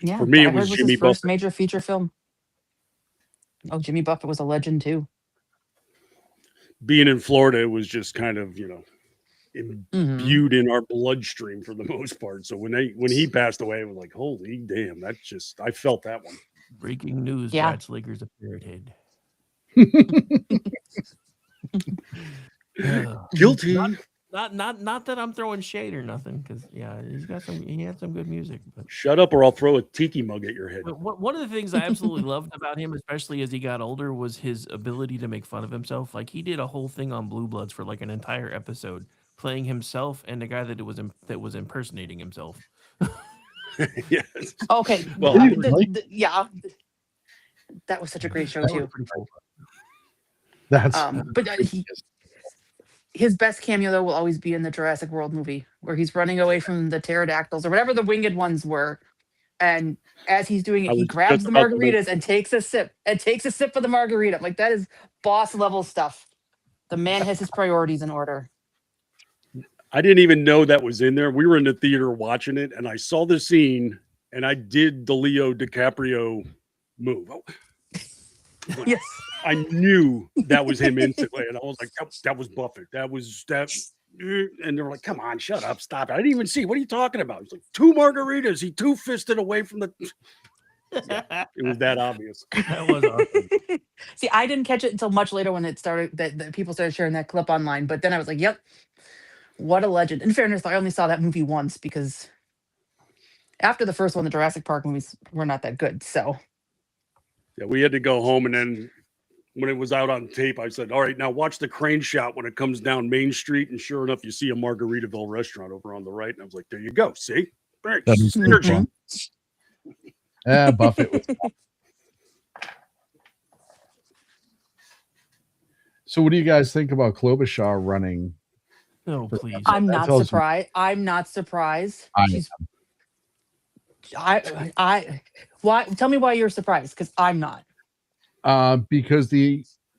G: Yeah,
E: For me,
G: Die
E: it
G: Hard
E: was
G: was
E: Jimmy
G: his first
E: Buffett.
G: major feature film. Oh, Jimmy Buffett was a legend too.
E: Being in Florida, it was just kind of imbued in our bloodstream for the most part. So when he passed away, I was like, holy damn, I felt that one.
A: Breaking news:
G: Yeah.
A: Brad Slager's a parrot head.
E: Guilty.
A: Not that I'm throwing shade or nothing, because yeah, he had some good music. But
E: shut up, or I'll throw a tiki mug at your head.
A: One of the things I absolutely loved about him, especially as he got older, was his ability to make fun of himself. Like he did a whole thing on Blue Bloods for like an entire episode, playing himself and the guy that was impersonating himself.
E: Yes.
G: Okay.
E: Well,
G: yeah, that was such a great show too.
F: That's
G: But his best cameo though will always be in the Jurassic World movie, where he's running away from the pterodactyls or whatever the winged ones were, and as he's doing it, he grabs the margaritas and takes a sip of the margarita. Like that is boss level stuff. The man has his priorities in order.
E: I didn't even know that was in there. We were in the theater watching it, and I saw the scene, and I did the Leo DiCaprio move.
G: Yes.
E: I knew that was him instantly, and I was like, that was Buffett. That was that. And they were like, come on, shut up, stop it. I didn't even see. What are you talking about? He's like, 2 margaritas. He 2-fisted away from the. Yeah, it was that obvious.
A: That was awesome.
G: See, I didn't catch it until much later when it started that people started sharing that clip online. But then I was like, "Yep, what a legend." In fairness, I only saw that movie once because after the first one, the Jurassic Park movies were not that good. So
E: Yeah, we had to go home, and then when it was out on tape, I said, all right, now watch the crane shot when it comes down Main Street. And sure enough, you see a Margaritaville restaurant over on the right. And I was like, there you go. See? Right.
F: That was pretty fun. Buffett was. So what do you guys think about Klobuchar running?
A: Oh, please.
G: I'm not
F: tells me-
G: surprised. I'm not surprised.
F: I
G: She's. Why? Tell me why you're surprised, because I'm not.
F: Because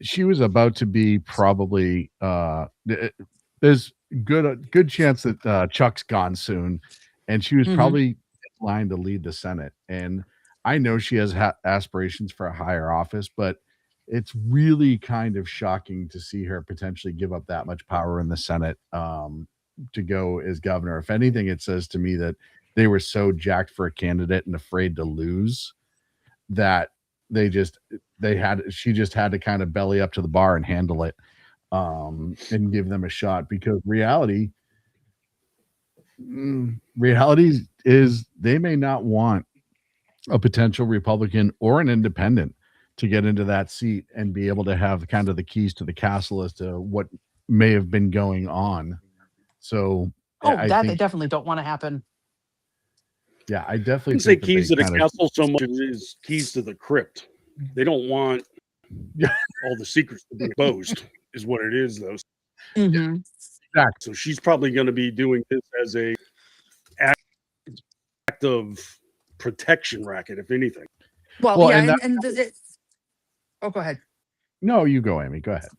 F: she was about to be probably there's good chance that Chuck's gone soon, and she was probably in line to lead the Senate. And I know she has aspirations for a higher office, but it's really kind of shocking to see her potentially give up that much power in the Senate to go as governor. If anything, it says to me that they were so jacked for a candidate and afraid to lose that she just had to kind of belly up to the bar and handle it and give them a shot, because reality is they may not want a potential Republican or an independent to get into that seat and be able to have kind of the keys to the castle as to what may have been going on. So
G: I think they definitely don't want to happen.
F: Yeah, I definitely
E: say keys to the castle so much as keys to the crypt. They don't want all the secrets to be exposed, is what it is, though.
G: Mm-hmm.
E: Exactly. So she's probably going to be doing this as a act of protection racket, if anything.
G: Well, yeah, oh, go ahead.
F: No, you go, Amy. Go ahead.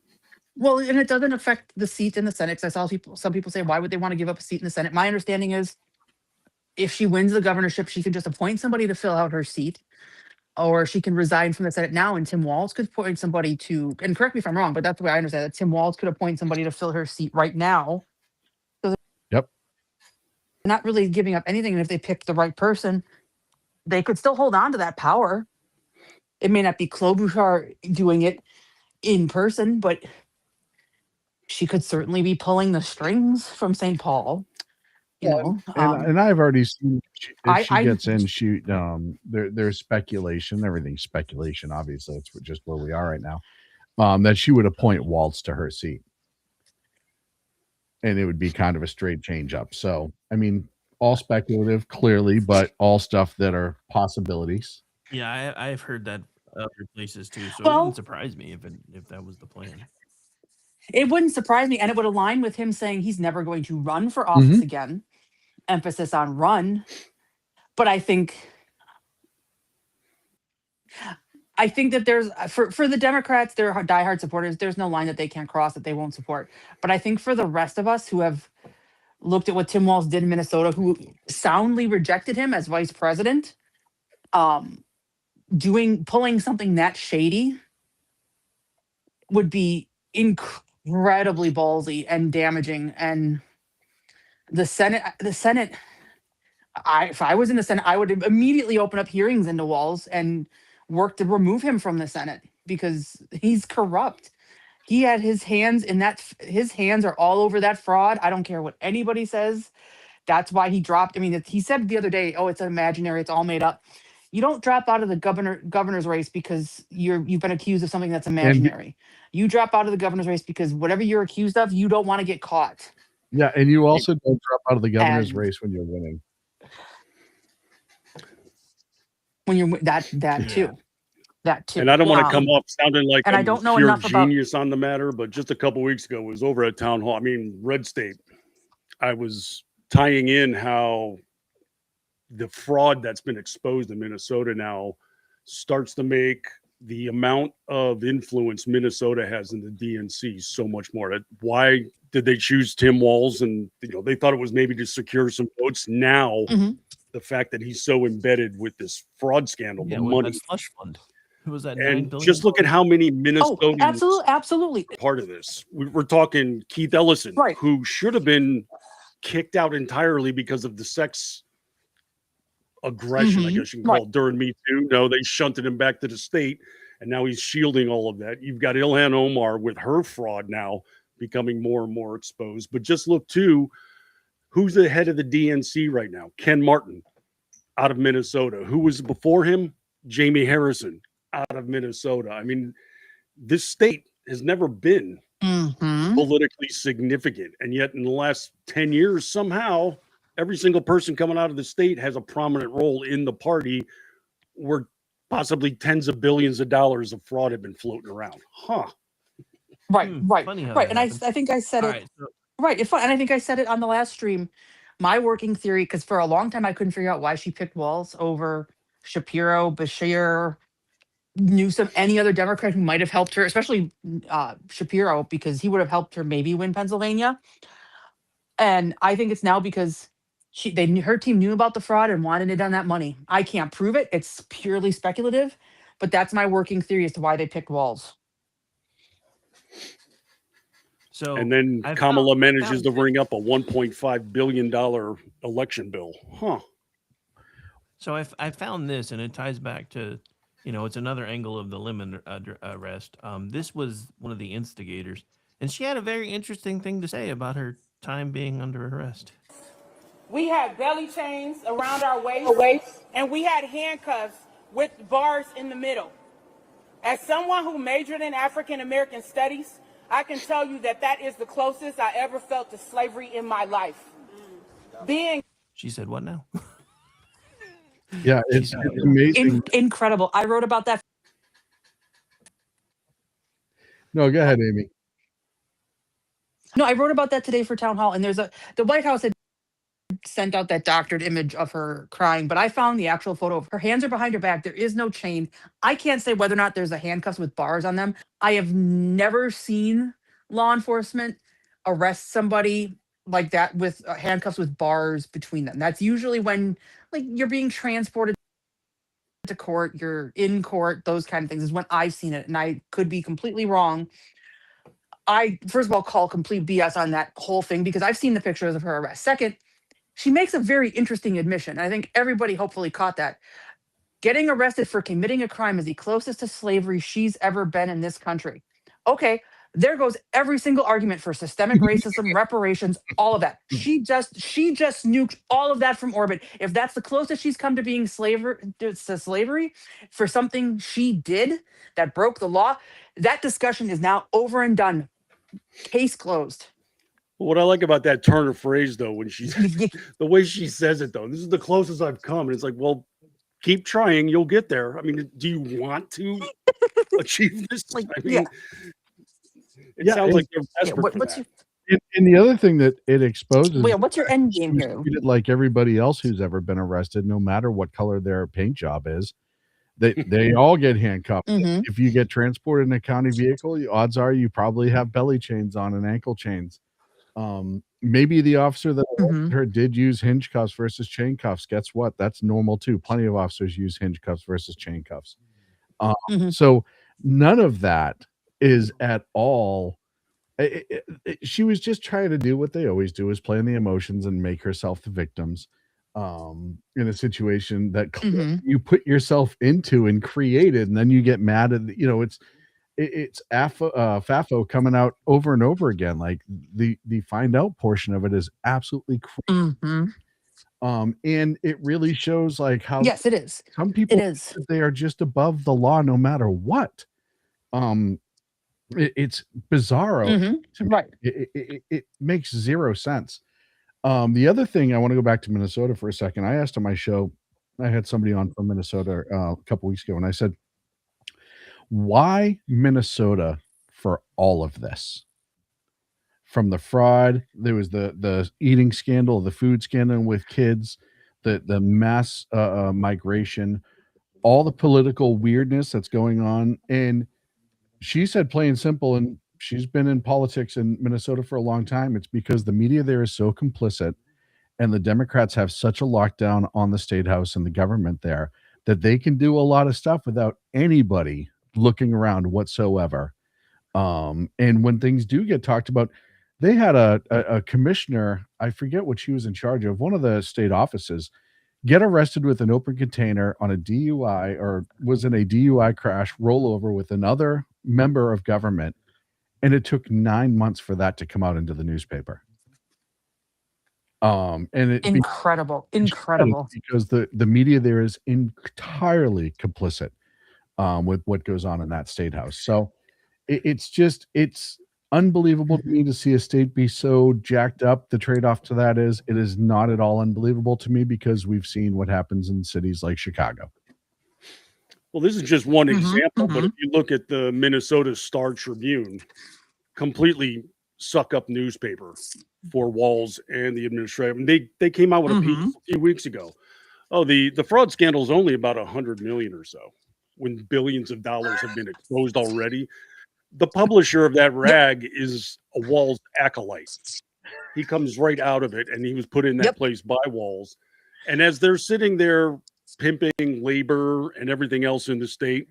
G: Well, and it doesn't affect the seat in the Senate. Because I saw some people say, why would they want to give up a seat in the Senate? My understanding is, if she wins the governorship, she can just appoint somebody to fill out her seat, or she can resign from the Senate now, and Tim Walz could appoint somebody to, and correct me if I'm wrong, but that's the way I understand it. Tim Walz could appoint somebody to fill her seat right now. So
F: yep.
G: They're not really giving up anything. And if they pick the right person, they could still hold on to that power. It may not be Klobuchar doing it in person, but she could certainly be pulling the strings from St. Paul.
F: And I've already seen if she gets in, there's speculation. Everything's speculation, obviously. It's just where we are right now. That she would appoint Walz to her seat, and it would be kind of a straight change up. So, I mean, all speculative, clearly, but all stuff that are possibilities.
A: Yeah, I've heard that other places too. So it wouldn't surprise me if that was the plan.
G: It wouldn't surprise me, and it would align with him saying he's never going to run for office again. Emphasis on run. But I think that there's for the Democrats, they're diehard supporters. There's no line that they can't cross that they won't support. But I think for the rest of us who have looked at what Tim Walz did in Minnesota, who soundly rejected him as vice president, pulling something that shady would be incredibly ballsy and damaging. And the Senate, if I was in the Senate, I would immediately open up hearings into Walz and work to remove him from the Senate, because he's corrupt. He had his hands in that. His hands are all over that fraud. I don't care what anybody says. That's why he dropped. I mean, he said the other day, "Oh, it's imaginary. It's all made up." You don't drop out of the governor's race because you've been accused of something that's imaginary. You drop out of the governor's race because whatever you're accused of, you don't want to get caught.
F: Yeah, and you also don't drop out of the governor's race when you're winning.
G: When you're that too.
E: And I don't want to come off sounding like
G: and
E: I'm
G: I don't know
E: pure
G: enough
E: genius on the matter, but just a couple weeks ago, it was over at Town Hall. I mean, Red State. I was tying in how the fraud that's been exposed in Minnesota now starts to make the amount of influence Minnesota has in the DNC so much more. Why did they choose Tim Walz? And they thought it was maybe to secure some votes. Now, the fact that he's so embedded with this fraud scandal, the money,
A: slush fund. Was that 9
E: And
A: billion?
E: just look at how many
H: Oh,
E: Minnesotans
H: absolutely.
E: are part of this. We're talking Keith Ellison,
H: Right.
E: who should have been kicked out entirely because of the sex aggression, I guess you can call it, during Me Too. No, they shunted him back to the state, and now he's shielding all of that. You've got Ilhan Omar with her fraud now becoming more and more exposed. But just look, too, who's the head of the DNC right now? Ken Martin out of Minnesota. Who was before him? Jamie Harrison out of Minnesota. I mean, this state has never been politically significant. And yet in the last 10 years, somehow every single person coming out of the state has a prominent role in the party where possibly tens of billions of dollars of fraud have been floating around.
H: Right.
A: Funny how
H: Right.
A: that
H: And
A: happened.
H: I think I said
A: All
H: it.
A: right, so
H: Right. It's fun. And I think I said it on the last stream. My working theory, because for a long time I couldn't figure out why she picked Walz over Shapiro, Bashir, Newsom, any other Democrat who might have helped her, especially Shapiro, because he would have helped her maybe win Pennsylvania. And I think it's now because her team knew about the fraud and wanted it on that money. I can't prove it. It's purely speculative, but that's my working theory as to why they picked Walz.
A: So
E: And then
A: I
E: Kamala
A: found-
E: manages to ring up a $1.5 billion election bill.
A: So I found this, and it ties back to, it's another angle of the Lemon arrest. This was one of the instigators, and she had a very interesting thing to say about her time being under arrest.
I: We had belly chains around our waist, and we had handcuffs with bars in the middle. As someone who majored in African American studies, I can tell you that is the closest I ever felt to slavery in my life.
A: She said, what now?
F: Yeah, it's amazing.
H: Incredible. I wrote about that.
F: No, go ahead, Amy.
H: No, I wrote about that today for Town Hall, and the White House had sent out that doctored image of her crying, but I found the actual photo of her hands are behind her back. There is no chain. I can't say whether or not there's a handcuffs with bars on them. I have never seen law enforcement arrest somebody like that with handcuffs with bars between them. That's usually when you're being transported to court, you're in court, those kind of things is when I've seen it, and I could be completely wrong. I, first of all, call complete BS on that whole thing because I've seen the pictures of her arrest. Second, she makes a very interesting admission. I think everybody hopefully caught that. Getting arrested for committing a crime is the closest to slavery she's ever been in this country. Okay, there goes every single argument for systemic racism, reparations, all of that. She just nuked all of that from orbit. If that's the closest she's come to being to slavery for something she did that broke the law, that discussion is now over and done. Case closed.
E: What I like about that turn of phrase, though, when she's the way she says it, though, this is the closest I've come. And it's like, well, keep trying, you'll get there. I mean, do you want to achieve this? I mean, it sounds like they're desperate for that.
F: And the other thing that it exposes,
H: what's your end game here?
F: Treated like everybody else who's ever been arrested, no matter what color their paint job is. They all get handcuffed. If you get transported in a county vehicle, odds are you probably have belly chains on and ankle chains. Maybe the officer that arrested her did use hinge cuffs versus chain cuffs. Guess what? That's normal too. Plenty of officers use hinge cuffs versus chain cuffs. So none of that is at all. She was just trying to do what they always do, is play on the emotions and make herself the victims in a situation that you put yourself into and created, and then you get mad at it's FAFO coming out over and over again. Like the find out portion of it is absolutely crazy. And it really shows like how
H: yes, it is.
F: Some people they are just above the law no matter what. It's bizarro.
H: Right.
F: It makes zero sense. The other thing, I want to go back to Minnesota for a second. I asked on my show, I had somebody on from Minnesota a couple weeks ago, and I said, why Minnesota for all of this? From the fraud, there was the eating scandal, the food scandal with kids, the mass migration, all the political weirdness that's going on. And she said, plain simple, and she's been in politics in Minnesota for a long time, it's because the media there is so complicit and the Democrats have such a lockdown on the state house and the government there that they can do a lot of stuff without anybody looking around whatsoever. And when things do get talked about, they had a commissioner, I forget what she was in charge of, one of the state offices, get arrested with an open container on a DUI, or was in a DUI crash, rollover with another member of government. And it took 9 months for that to come out into the newspaper. And it
H: Incredible. Incredible.
F: because the media there is entirely complicit with what goes on in that state house. So it's unbelievable to me to see a state be so jacked up. The trade-off to that is it is not at all unbelievable to me, because we've seen what happens in cities like Chicago.
E: Well, this is just one example, but if you look at the Minnesota Star Tribune, completely suck up newspaper for Walz and the administration. They came out with a piece a few weeks ago. Oh, the fraud scandal is only about 100 million or so, when billions of dollars have been exposed already. The publisher of that rag is a Walz acolyte. He comes right out of it, and he was put in that place by Walz. And as they're sitting there pimping labor and everything else in the state,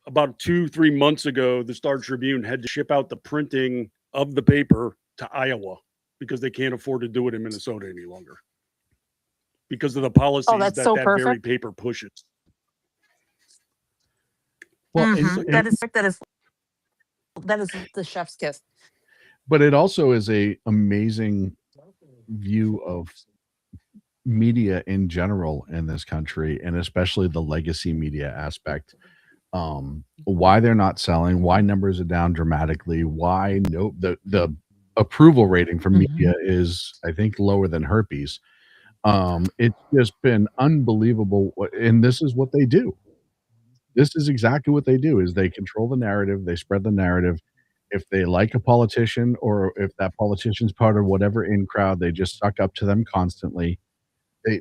E: about 2-3 months ago, the Star Tribune had to ship out the printing of the paper to Iowa because they can't afford to do it in Minnesota any longer because of the policies that very paper pushes.
F: Well,
H: that is the chef's kiss.
F: But it also is a amazing view of media in general in this country, and especially the legacy media aspect. Why they're not selling, why numbers are down dramatically, why the approval rating for media is, I think, lower than herpes. It's just been unbelievable, and this is what they do. This is exactly what they do: is they control the narrative, they spread the narrative. If they like a politician, or if that politician's part of whatever in crowd, they just suck up to them constantly.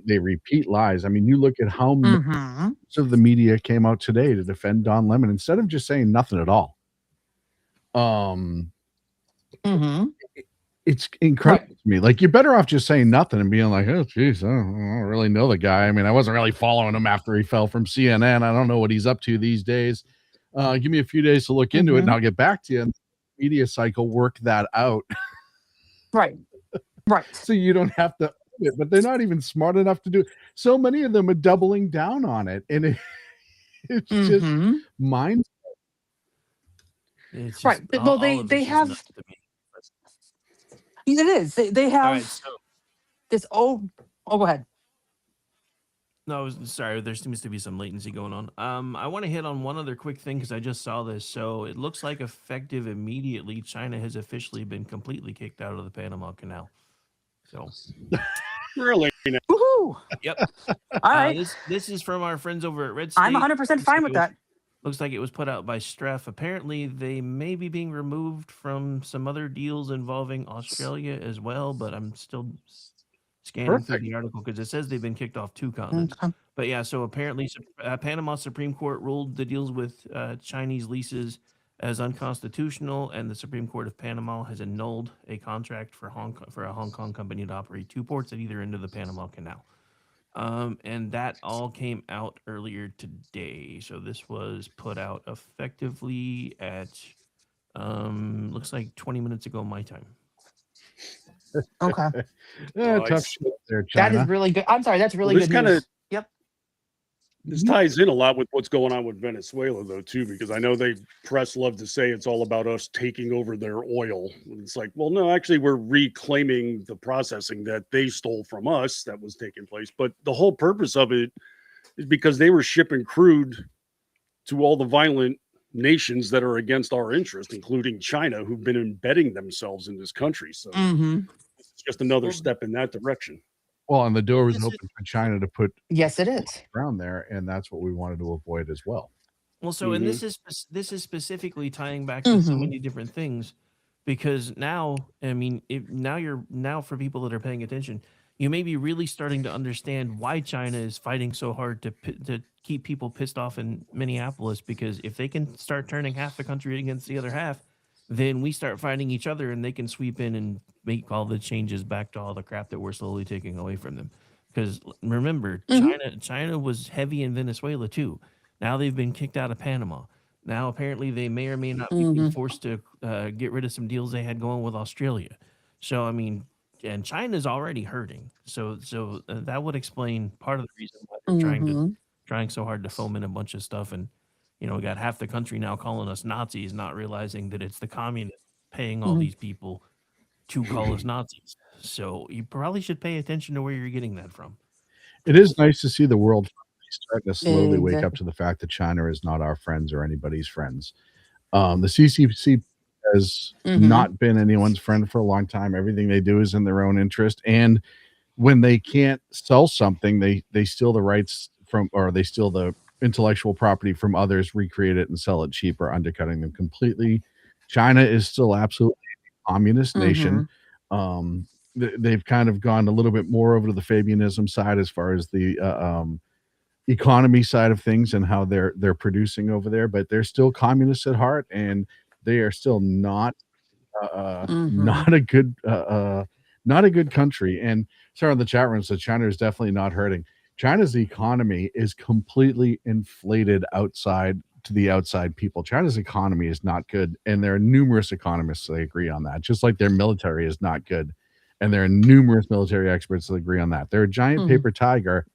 F: They repeat lies. I mean, you look at how much of the media came out today to defend Don Lemon instead of just saying nothing at all. It's incredible to me. Like, you're better off just saying nothing and being like, oh, geez, I don't really know the guy. I mean, I wasn't really following him after he fell from CNN. I don't know what he's up to these days. Give me a few days to look into it, and I'll get back to you. And the media cycle work that out.
H: Right.
F: So you don't have to, but they're not even smart enough to do it. So many of them are doubling down on it, and it's just mind.
A: It's just,
H: Right. Well, they have. It is. They have this. Go ahead.
A: No, sorry. There seems to be some latency going on. I want to hit on one other quick thing because I just saw this. So it looks like effective immediately, China has officially been completely kicked out of the Panama Canal. So,
E: really?
H: Woohoo!
A: Yep.
H: All right.
A: This is from our friends over at Red State.
H: I'm 100% fine with that.
A: Looks like it was put out by Streff. Apparently, they may be being removed from some other deals involving Australia as well, but I'm still scanning through the article because it says they've been kicked off 2 continents. But yeah, so apparently Panama Supreme Court ruled the deals with Chinese leases as unconstitutional, and the Supreme Court of Panama has annulled a contract for a Hong Kong company to operate 2 ports at either end of the Panama Canal. And that all came out earlier today. So this was put out effectively at looks like 20 minutes ago my time.
H: Okay.
F: Tough shit there,
H: That
F: China.
H: is really good. I'm sorry, that's really good news. Yep.
E: This ties in a lot with what's going on with Venezuela, though, too, because I know press love to say it's all about us taking over their oil. It's like, well, no, actually, we're reclaiming the processing that they stole from us that was taking place. But the whole purpose of it is because they were shipping crude to all the violent nations that are against our interest, including China, who've been embedding themselves in this country. So it's just another step in that direction.
F: Well, and the door was open for China to put
H: it is
F: around there, and that's what we wanted to avoid as well.
A: Well, so and this is specifically tying back to so many different things, because now, I mean, now for people that are paying attention, you may be really starting to understand why China is fighting so hard to keep people pissed off in Minneapolis, because if they can start turning half the country against the other half, then we start fighting each other and they can sweep in and make all the changes back to all the crap that we're slowly taking away from them. Because remember, China was heavy in Venezuela too. Now they've been kicked out of Panama. Now apparently they may or may not be being forced to get rid of some deals they had going with Australia. So I mean, and China's already hurting. So that would explain part of the reason why they're trying so hard to foment a bunch of stuff. And we got half the country now calling us Nazis, not realizing that it's the communists paying all these people to call us Nazis. So you probably should pay attention to where you're getting that from.
F: It is nice to see the world starting to slowly wake up
H: Exactly.
F: to the fact that China is not our friends or anybody's friends. The CCC has not been anyone's friend for a long time. Everything they do is in their own interest. And when they can't sell something, they steal the rights from, or they steal the intellectual property from others, recreate it and sell it cheaper, undercutting them completely. China is still absolutely a communist nation. They've kind of gone a little bit more over to the Fabianism side as far as the economy side of things and how they're producing over there, but they're still communists at heart, and they are still not not a good not a good country. And sorry, in the chat room said China is definitely not hurting. China's economy is completely inflated outside to the outside people. China's economy is not good, and there are numerous economists that agree on that, just like their military is not good. And there are numerous military experts that agree on that. They're a giant paper tiger.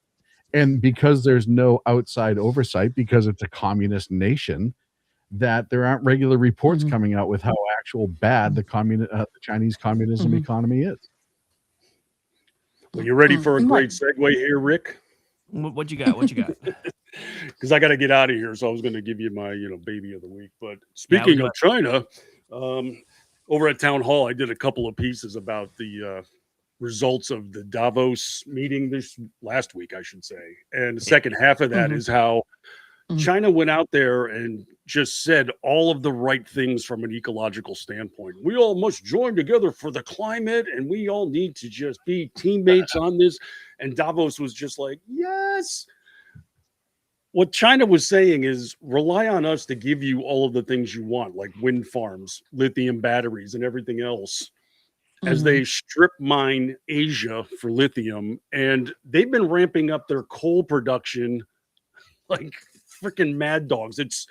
F: And because there's no outside oversight, because it's a communist nation, that there aren't regular reports coming out with how actual bad the Chinese communism economy is.
E: Well, you ready for a great segue here, Rick?
A: What you got? What you got?
E: Because I got to get out of here, so I was going to give you my baby of the week. But speaking of China, over at Town Hall, I did a couple of pieces about the results of the Davos meeting this last week, I should say. And the second half of that is how China went out there and just said all of the right things from an ecological standpoint. We all must join together for the climate, and we all need to just be teammates on this. And Davos was just like, yes. What China was saying is rely on us to give you all of the things you want, like wind farms, lithium batteries, and everything else, as they strip mine Asia for lithium. And they've been ramping up their coal production like freaking mad dogs. It's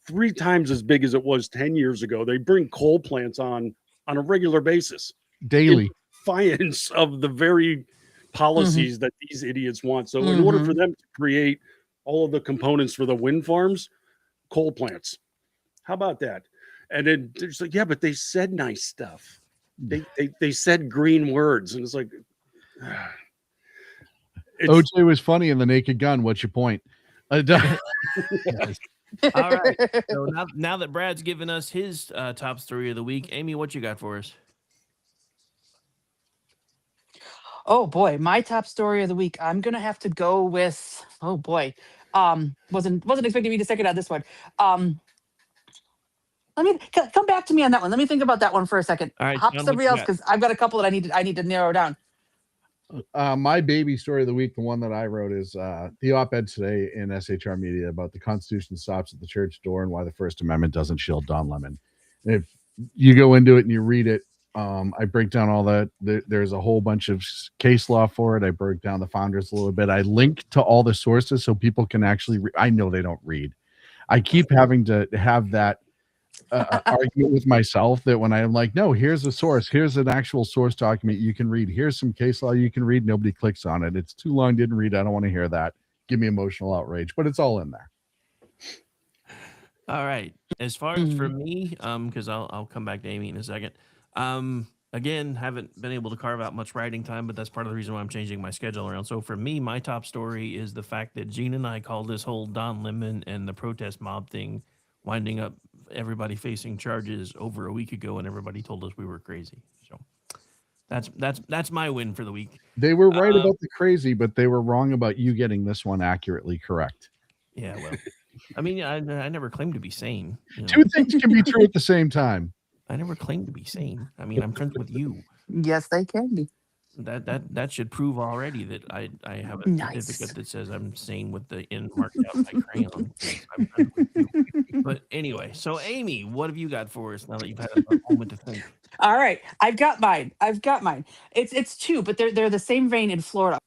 E: 3 times as big as it was 10 years ago. They bring coal plants on a regular basis.
F: Daily.
E: In defiance of the very policies that these idiots want. So in order for them to create all of the components for the wind farms, coal plants. How about that? And then there's like, yeah, but they said nice stuff. They said green words. And it's like,
F: OJ was funny in The Naked Gun. What's your point?
A: All right. So now that Brad's given us his top story of the week, Amy, what you got for us?
H: Oh boy, my top story of the week. I'm gonna have to go with. Oh boy, wasn't expecting me to second on this one. Let me come back to me on that one. Let me think about that one for a second.
A: All right,
H: Hop
A: Shaun,
H: somebody else because I've got a couple that I need to narrow down.
F: My baby story of the week, the one that I wrote, is the op-ed today in SHR Media about the Constitution stops at the church door and why the First Amendment doesn't shield Don Lemon. If you go into it and you read it, I break down all that. There's a whole bunch of case law for it. I break down the founders a little bit. I link to all the sources so people can actually I know they don't read. I keep having to have that argument with myself that when I'm like, no, here's a source. Here's an actual source document you can read. Here's some case law you can read. Nobody clicks on it. It's too long, didn't read. I don't want to hear that. Give me emotional outrage, but it's all in there.
A: All right. As far as for me, because I'll come back to Amy in a second. Again, haven't been able to carve out much writing time, but that's part of the reason why I'm changing my schedule around. So for me, my top story is the fact that Gene and I called this whole Don Lemon and the protest mob thing winding up everybody facing charges over a week ago, and everybody told us we were crazy. So that's my win for the week.
F: They were right about the crazy, but they were wrong about you getting this one accurately correct.
A: Yeah, well, I mean, I never claimed to be sane.
F: Two things can be true at the same time.
A: I never claimed to be sane. I mean, I'm friends with you.
H: Yes, they can be.
A: That should prove already that I have a certificate that says I'm sane with the N marked out by crayon. I'm friends with you. But anyway, so Amy, what have you got for us now that you've had a moment to think?
H: All right, I've got mine. It's 2, but they're the same vein in Florida.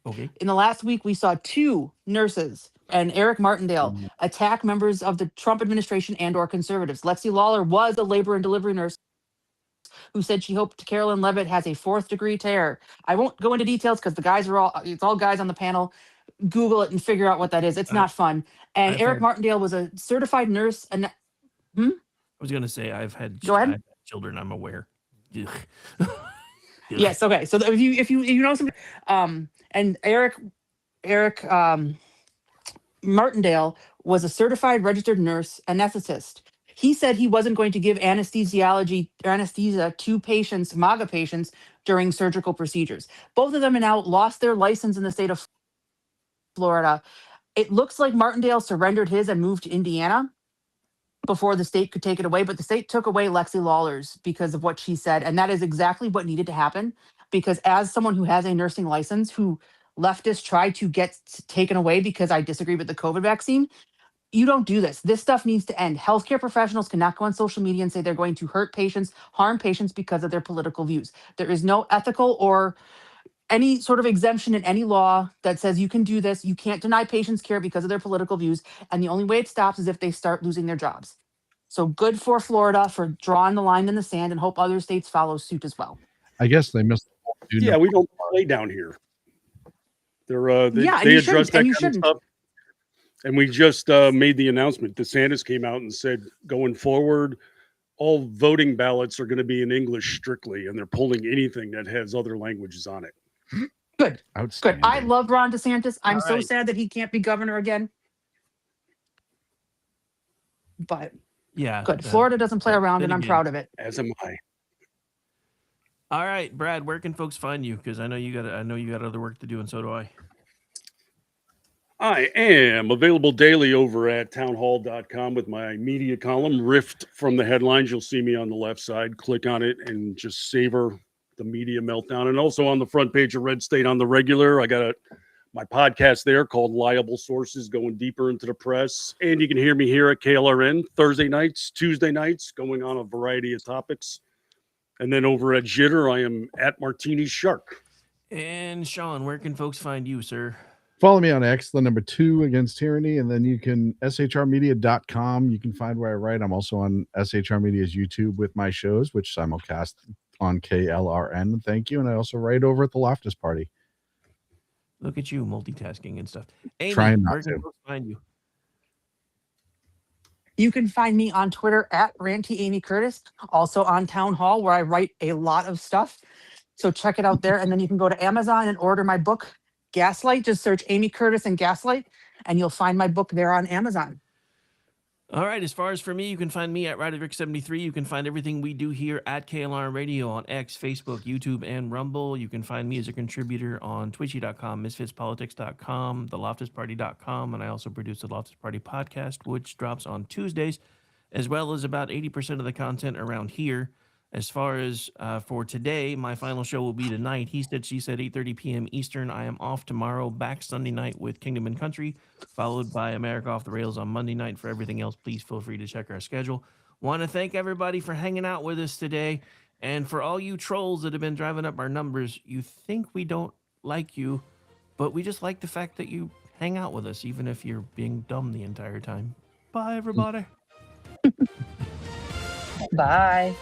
A: Okay.
H: In the last week, we saw 2 nurses and Eric Martindale attack members of the Trump administration and or conservatives. Lexi Lawler was a labor and delivery nurse who said she hoped Carolyn Levitt has a 4th-degree tear. I won't go into details because it's all guys on the panel. Google it and figure out what that is. It's not fun. And
A: I've
H: Eric
A: had-
H: Martindale was a certified nurse. And
A: I was going to say I've had
H: Go ahead.
A: I've had children. I'm aware. Ugh. Ugh.
H: Yes. Okay. So if you know somebody, and Eric Martindale was a certified registered nurse anesthetist. He said he wasn't going to give anesthesia to patients, MAGA patients, during surgical procedures. Both of them have now lost their license in the state of Florida. It looks like Martindale surrendered his and moved to Indiana before the state could take it away, but the state took away Lexi Lawler's because of what she said. And that is exactly what needed to happen, because as someone who has a nursing license, who leftists tried to get taken away because I disagree with the COVID vaccine, you don't do this. This stuff needs to end. Healthcare professionals cannot go on social media and say they're going to hurt patients, harm patients because of their political views. There is no ethical or any sort of exemption in any law that says you can do this. You can't deny patients care because of their political views. And the only way it stops is if they start losing their jobs. So good for Florida for drawing the line in the sand, and hope other states follow suit as well.
F: I guess they missed.
E: Yeah, we don't play down here. They addressed that kind of stuff. And we just made the announcement. DeSantis came out and said, going forward, all voting ballots are going to be in English strictly, and they're pulling anything that has other languages on it.
H: Good.
F: Outstanding.
H: Good. I love Ron DeSantis. I'm so
A: right.
H: sad that he can't be governor again. But
A: Yeah.
H: good. Florida doesn't play around, and I'm proud of it.
E: As am I.
A: All right, Brad, where can folks find you? Because I know you got other work to do, and so do I.
E: I am available daily over at townhall.com with my media column, Rift from the headlines. You'll see me on the left side. Click on it and just savor the media meltdown. And also on the front page of Red State on the regular, I got my podcast there called Liable Sources, going deeper into the press. And you can hear me here at KLRN Thursday nights, Tuesday nights, going on a variety of topics. And then over at Jitter, I am at Martini Shark.
A: And Shaun, where can folks find you, sir?
F: Follow me on X, the number 2 against tyranny, and then you can shrmedia.com. You can find where I write. I'm also on SHR Media's YouTube with my shows, which simulcast on KLRN. Thank you. And I also write over at the Loftus Party.
A: Look at you multitasking and stuff. Amy,
F: Trying not
A: where can
F: to.
A: folks find you?
H: You can find me on Twitter at Ranty Amy Curtis, also on Town Hall, where I write a lot of stuff. So check it out there. And then you can go to Amazon and order my book, Gaslight. Just search Amy Curtis and Gaslight, and you'll find my book there on Amazon.
A: All right. As far as for me, you can find me at RiderRick73. You can find everything we do here at KLR Radio on X, Facebook, YouTube, and Rumble. You can find me as a contributor on Twitchy.com, MisfitsPolitics.com, TheLoftusParty.com, and I also produce the Loftus Party podcast, which drops on Tuesdays, as well as about 80% of the content around here. As far as for today, my final show will be tonight. He Said, She Said, 8:30 p.m. Eastern. I am off tomorrow, back Sunday night with Kingdom and Country, followed by America Off the Rails on Monday night. For everything else, please feel free to check our schedule. Want to thank everybody for hanging out with us today. And for all you trolls that have been driving up our numbers, you think we don't like you, but we just like the fact that you hang out with us, even if you're being dumb the entire time. Bye, everybody.
H: Bye.